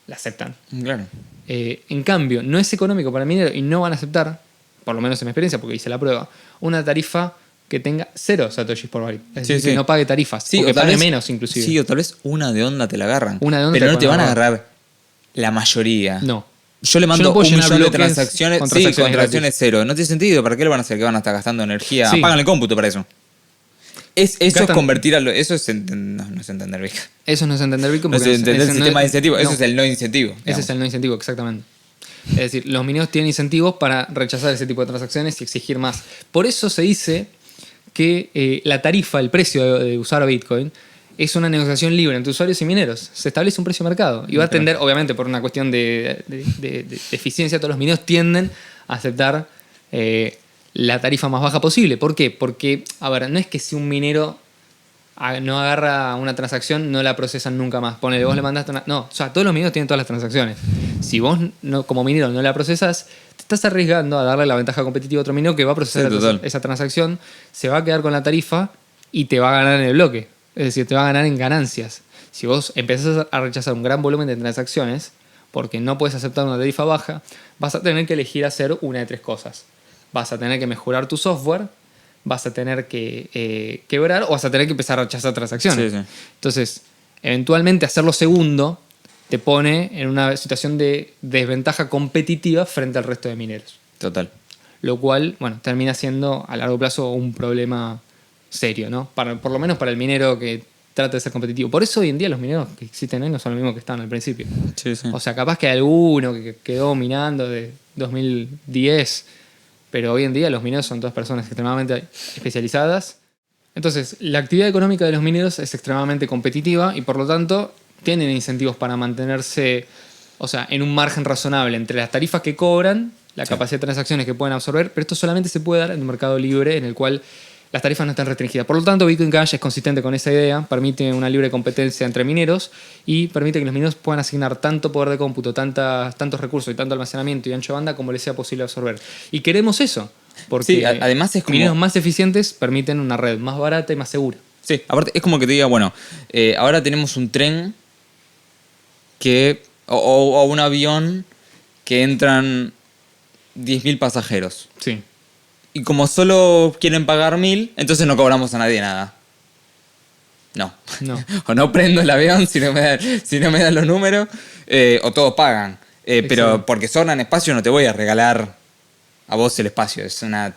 la aceptan. Claro. En cambio, no es económico para el minero y no van a aceptar, por lo menos en mi experiencia, porque hice la prueba, una tarifa que tenga 0 satoshis por byte. Es decir, que no pague tarifas. Sí, o que pague vez, menos inclusive. Sí, o tal vez una de onda te la agarran. Una de onda pero no te van a agarrar la mayoría. No. Yo le mando 1 millón de transacciones. Con transacciones 0. No tiene sentido. ¿Para qué lo van a hacer? Que van a estar gastando energía. Sí. Apagan el cómputo para eso. Eso es convertir a lo. Eso es no es entender Bitcoin. Eso no es entender Bitcoin. No es entender el sistema de incentivo. Eso es el no incentivo. Ese es el no incentivo, exactamente. Es decir, los mineros tienen incentivos para rechazar ese tipo de transacciones y exigir más. Por eso se dice que la tarifa, el precio de usar Bitcoin, es una negociación libre entre usuarios y mineros. Se establece un precio de mercado. Y va a tender, obviamente, por una cuestión de eficiencia, todos los mineros tienden a aceptar la tarifa más baja posible. ¿Por qué? Porque, a ver, no es que si un minero no agarra una transacción, no la procesan nunca más. Ponele, vos le mandaste una... No, o sea, todos los mineros tienen todas las transacciones. Si vos, como minero, no la procesas, te estás arriesgando a darle la ventaja competitiva a otro minero que va a procesar esa transacción, se va a quedar con la tarifa y te va a ganar en el bloque. Es decir, te va a ganar en ganancias. Si vos empezás a rechazar un gran volumen de transacciones porque no puedes aceptar una tarifa baja, vas a tener que elegir hacer una de 3 cosas. Vas a tener que mejorar tu software, vas a tener que quebrar o vas a tener que empezar a rechazar transacciones. Sí. Entonces, eventualmente hacer lo segundo te pone en una situación de desventaja competitiva frente al resto de mineros. Total. Lo cual, bueno, termina siendo a largo plazo un problema serio, ¿no? Por lo menos para el minero que trata de ser competitivo. Por eso hoy en día los mineros que existen hoy no son los mismos que estaban al principio. Sí, sí. O sea, capaz que hay alguno que quedó minando de 2010, pero hoy en día los mineros son todas personas extremadamente especializadas. Entonces, la actividad económica de los mineros es extremadamente competitiva y por lo tanto tienen incentivos para mantenerse, o sea, en un margen razonable entre las tarifas que cobran, la capacidad de transacciones que pueden absorber, pero esto solamente se puede dar en un mercado libre en el cual las tarifas no están restringidas. Por lo tanto, Bitcoin Cash es consistente con esa idea, permite una libre competencia entre mineros y permite que los mineros puedan asignar tanto poder de cómputo, tantos recursos y tanto almacenamiento y ancho de banda como les sea posible absorber. Y queremos eso, porque sí, además es como... mineros más eficientes permiten una red más barata y más segura. Sí, aparte es como que te diga, bueno, ahora tenemos un tren o un avión que entran 10.000 pasajeros. Sí. Y como solo quieren pagar 1.000, entonces no cobramos a nadie nada. No. O no prendo el avión si no me dan los números, o todos pagan. Pero porque sobran espacio no te voy a regalar a vos el espacio. Es una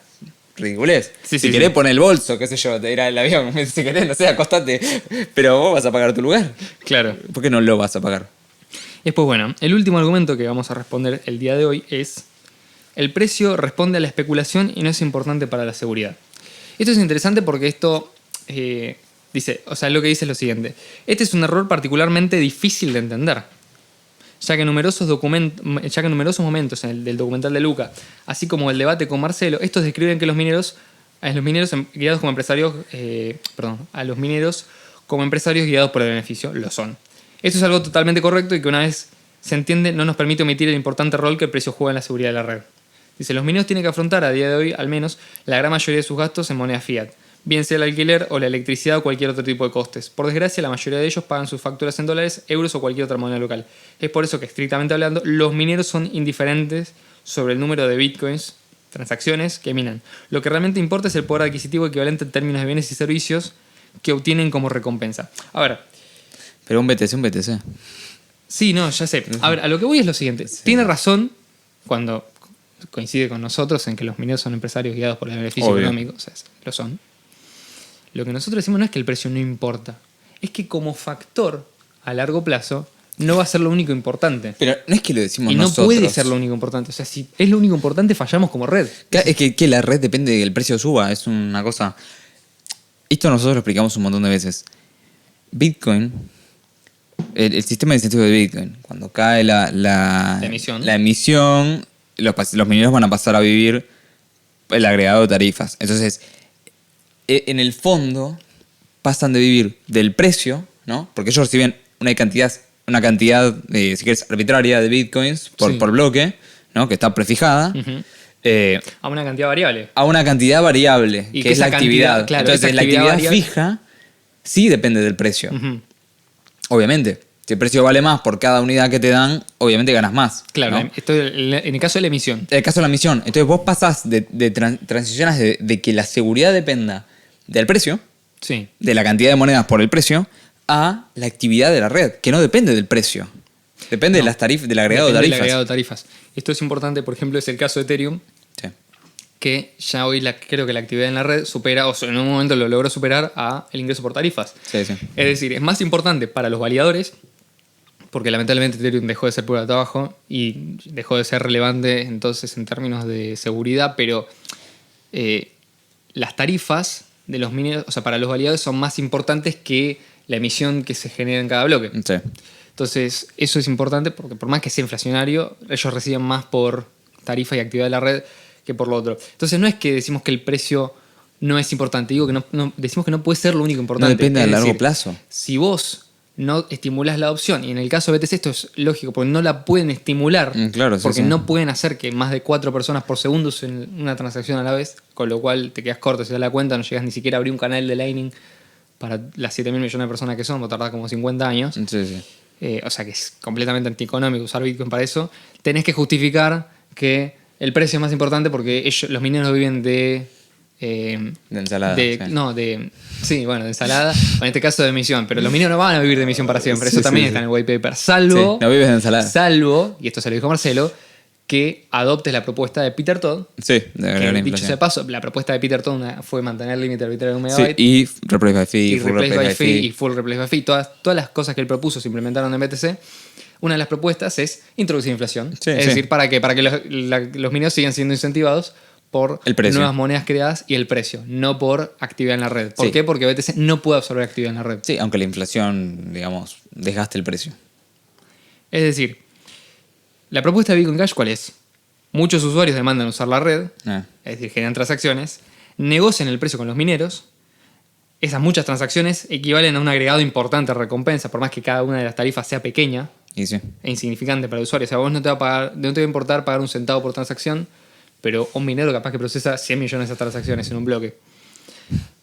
ridiculez. Si querés poner el bolso, qué sé yo, te irá el avión. Si querés, no sé, acostate. Pero vos vas a pagar tu lugar. Claro. ¿Por qué no lo vas a pagar? Después, bueno, el último argumento que vamos a responder el día de hoy es: el precio responde a la especulación y no es importante para la seguridad. Esto es interesante porque esto dice, o sea, lo que dice es lo siguiente. Este es un error particularmente difícil de entender, ya que en numerosos momentos del documental de Luca, así como el debate con Marcelo, estos describen que a los mineros guiados como empresarios, a los mineros como empresarios guiados por el beneficio, lo son. Esto es algo totalmente correcto y que una vez se entiende no nos permite omitir el importante rol que el precio juega en la seguridad de la red. Dice, los mineros tienen que afrontar a día de hoy, al menos, la gran mayoría de sus gastos en moneda fiat, bien sea el alquiler o la electricidad o cualquier otro tipo de costes. Por desgracia, la mayoría de ellos pagan sus facturas en dólares, euros o cualquier otra moneda local. Es por eso que, estrictamente hablando, los mineros son indiferentes sobre el número de bitcoins, transacciones, que minan. Lo que realmente importa es el poder adquisitivo equivalente en términos de bienes y servicios que obtienen como recompensa. A ver. Pero un BTC. Sí, no, ya sé. A ver, a lo que voy es lo siguiente. Sí. Tiene razón cuando coincide con nosotros en que los mineros son empresarios guiados por el beneficio económico. O sea, lo son. Lo que nosotros decimos no es que el precio no importa. Es que como factor a largo plazo no va a ser lo único importante. Pero no es que lo decimos y nosotros. No puede ser lo único importante. O sea, si es lo único importante, fallamos como red. Es que la red depende de que el precio suba. Es una cosa... Esto nosotros lo explicamos un montón de veces. Bitcoin, el sistema de incentivo de Bitcoin, cuando cae la emisión, los mineros van a pasar a vivir el agregado de tarifas. Entonces, en el fondo, pasan de vivir del precio, ¿no? Porque ellos reciben una cantidad si quieres, arbitraria de Bitcoins por bloque, ¿no? Que está prefijada. Uh-huh. A una cantidad variable. A una cantidad variable, que es la actividad. Claro, entonces, la actividad fija sí depende del precio. Uh-huh. Obviamente. Si el precio vale más por cada unidad que te dan, obviamente ganas más. Claro, ¿no? Esto en el caso de la emisión. En el caso de la emisión. Entonces vos pasás transicionas de que la seguridad dependa del precio, sí, de la cantidad de monedas por el precio, a la actividad de la red, que no depende del precio. Depende de las tarifas, del agregado de tarifas. Del agregado de tarifas. Esto es importante, por ejemplo, es el caso de Ethereum, sí, que ya hoy creo que la actividad en la red supera, o en un momento lo logró superar a el ingreso por tarifas. Sí, sí. Es decir, es más importante para los validadores, porque lamentablemente Ethereum dejó de ser prueba de trabajo y dejó de ser relevante entonces en términos de seguridad, pero las tarifas de los mineros, o sea, para los validadores son más importantes que la emisión que se genera en cada bloque. Sí. Entonces, eso es importante porque por más que sea inflacionario, ellos reciben más por tarifa y actividad de la red que por lo otro. Entonces, no es que decimos que el precio no es importante, digo que no decimos que no puede ser lo único importante. No depende a largo plazo. Si vos no estimulas la adopción, y en el caso de BTC esto es lógico, porque no la pueden estimular, claro, porque sí. no pueden hacer que más de 4 personas por segundo usen una transacción a la vez, con lo cual te quedas corto, si te das la cuenta, no llegas ni siquiera a abrir un canal de Lightning para las 7.000 millones de personas que son, vos tardás como 50 años. Sí, sí. O sea que es completamente antieconómico usar Bitcoin para eso. Tenés que justificar que el precio es más importante porque los mineros viven de ensalada. De ensalada, o en este caso de emisión. Pero los mineros no van a vivir de emisión para siempre. Eso también está en el white paper. Salvo, no vives de ensalada. Salvo, y esto se lo dijo Marcelo, que adoptes la propuesta de Peter Todd. Sí, de que, dicho sea de paso, la propuesta de Peter Todd fue mantener el límite arbitrario de un megabyte. Sí, y replace by fee, y full replace by fee, y full replace by fee. Todas las cosas que él propuso se implementaron en BTC. Una de las propuestas es introducir inflación. Es decir, ¿para qué? Para que los mineros sigan siendo incentivados por nuevas monedas creadas y el precio, no por actividad en la red. ¿Por qué? Porque BTC no puede absorber actividad en la red. Sí, aunque la inflación, digamos, desgaste el precio. Es decir, la propuesta de Bitcoin Cash, ¿cuál es? Muchos usuarios demandan usar la red, es decir, generan transacciones, negocian el precio con los mineros. Esas muchas transacciones equivalen a un agregado importante de recompensa, por más que cada una de las tarifas sea pequeña e insignificante para el usuario. O sea, vos no te va a importar pagar un centavo por transacción, pero un minero capaz que procesa 100 millones de transacciones en un bloque.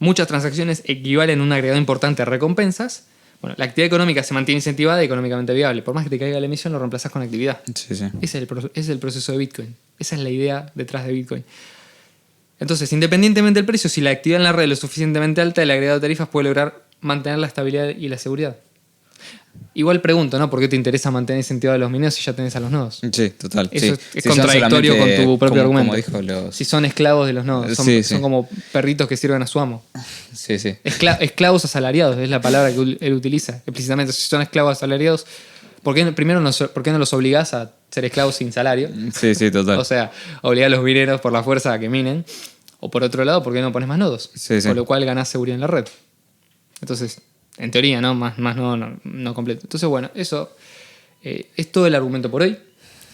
Muchas transacciones equivalen a un agregado importante de recompensas. Bueno, la actividad económica se mantiene incentivada y económicamente viable. Por más que te caiga la emisión, lo reemplazás con actividad. Sí, sí. Ese es el proceso de Bitcoin. Esa es la idea detrás de Bitcoin. Entonces, independientemente del precio, si la actividad en la red es lo suficientemente alta, el agregado de tarifas puede lograr mantener la estabilidad y la seguridad. Igual pregunto, ¿no? ¿Por qué te interesa mantener incentivado a los mineros si ya tenés a los nodos? Sí, total. Eso es contradictorio con tu propio argumento. Como dijo si son esclavos de los nodos, son como perritos que sirven a su amo. Sí, sí. Esclavos asalariados, es la palabra que él utiliza explícitamente. Si son esclavos asalariados, ¿por qué no los obligás a ser esclavos sin salario? Sí, sí, total. O sea, obligar a los mineros por la fuerza a que minen. O por otro lado, ¿por qué no pones más nodos? Sí, sí. Con lo cual ganás seguridad en la red. Entonces, en teoría, ¿no? Más no completo. Entonces, bueno, eso es todo el argumento por hoy.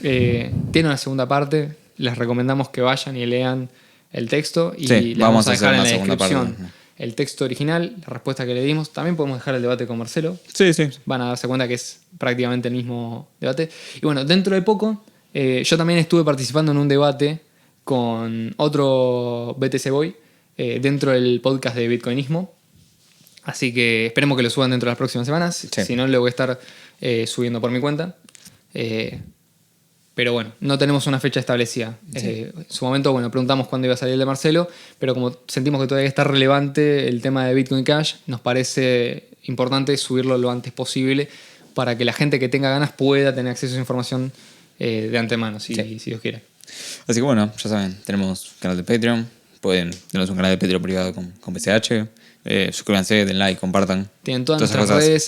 Tiene una segunda parte. Les recomendamos que vayan y lean el texto. Y les vamos a dejar en la descripción el texto original, la respuesta que le dimos. También podemos dejar el debate con Marcelo. Sí, sí. Van a darse cuenta que es prácticamente el mismo debate. Y bueno, dentro de poco, yo también estuve participando en un debate con otro BTC Boy dentro del podcast de Bitcoinismo. Así que esperemos que lo suban dentro de las próximas semanas. Sí. Si no, lo voy a estar subiendo por mi cuenta. Pero bueno, no tenemos una fecha establecida. Sí. En su momento, bueno, preguntamos cuándo iba a salir el de Marcelo, pero como sentimos que todavía está relevante el tema de Bitcoin Cash, nos parece importante subirlo lo antes posible para que la gente que tenga ganas pueda tener acceso a esa información de antemano, si Dios quiere. Así que bueno, ya saben, tenemos canal de Patreon. Tenemos un canal de Patreon privado con PCH. Suscríbanse, den like, compartan. Tienen todas nuestras redes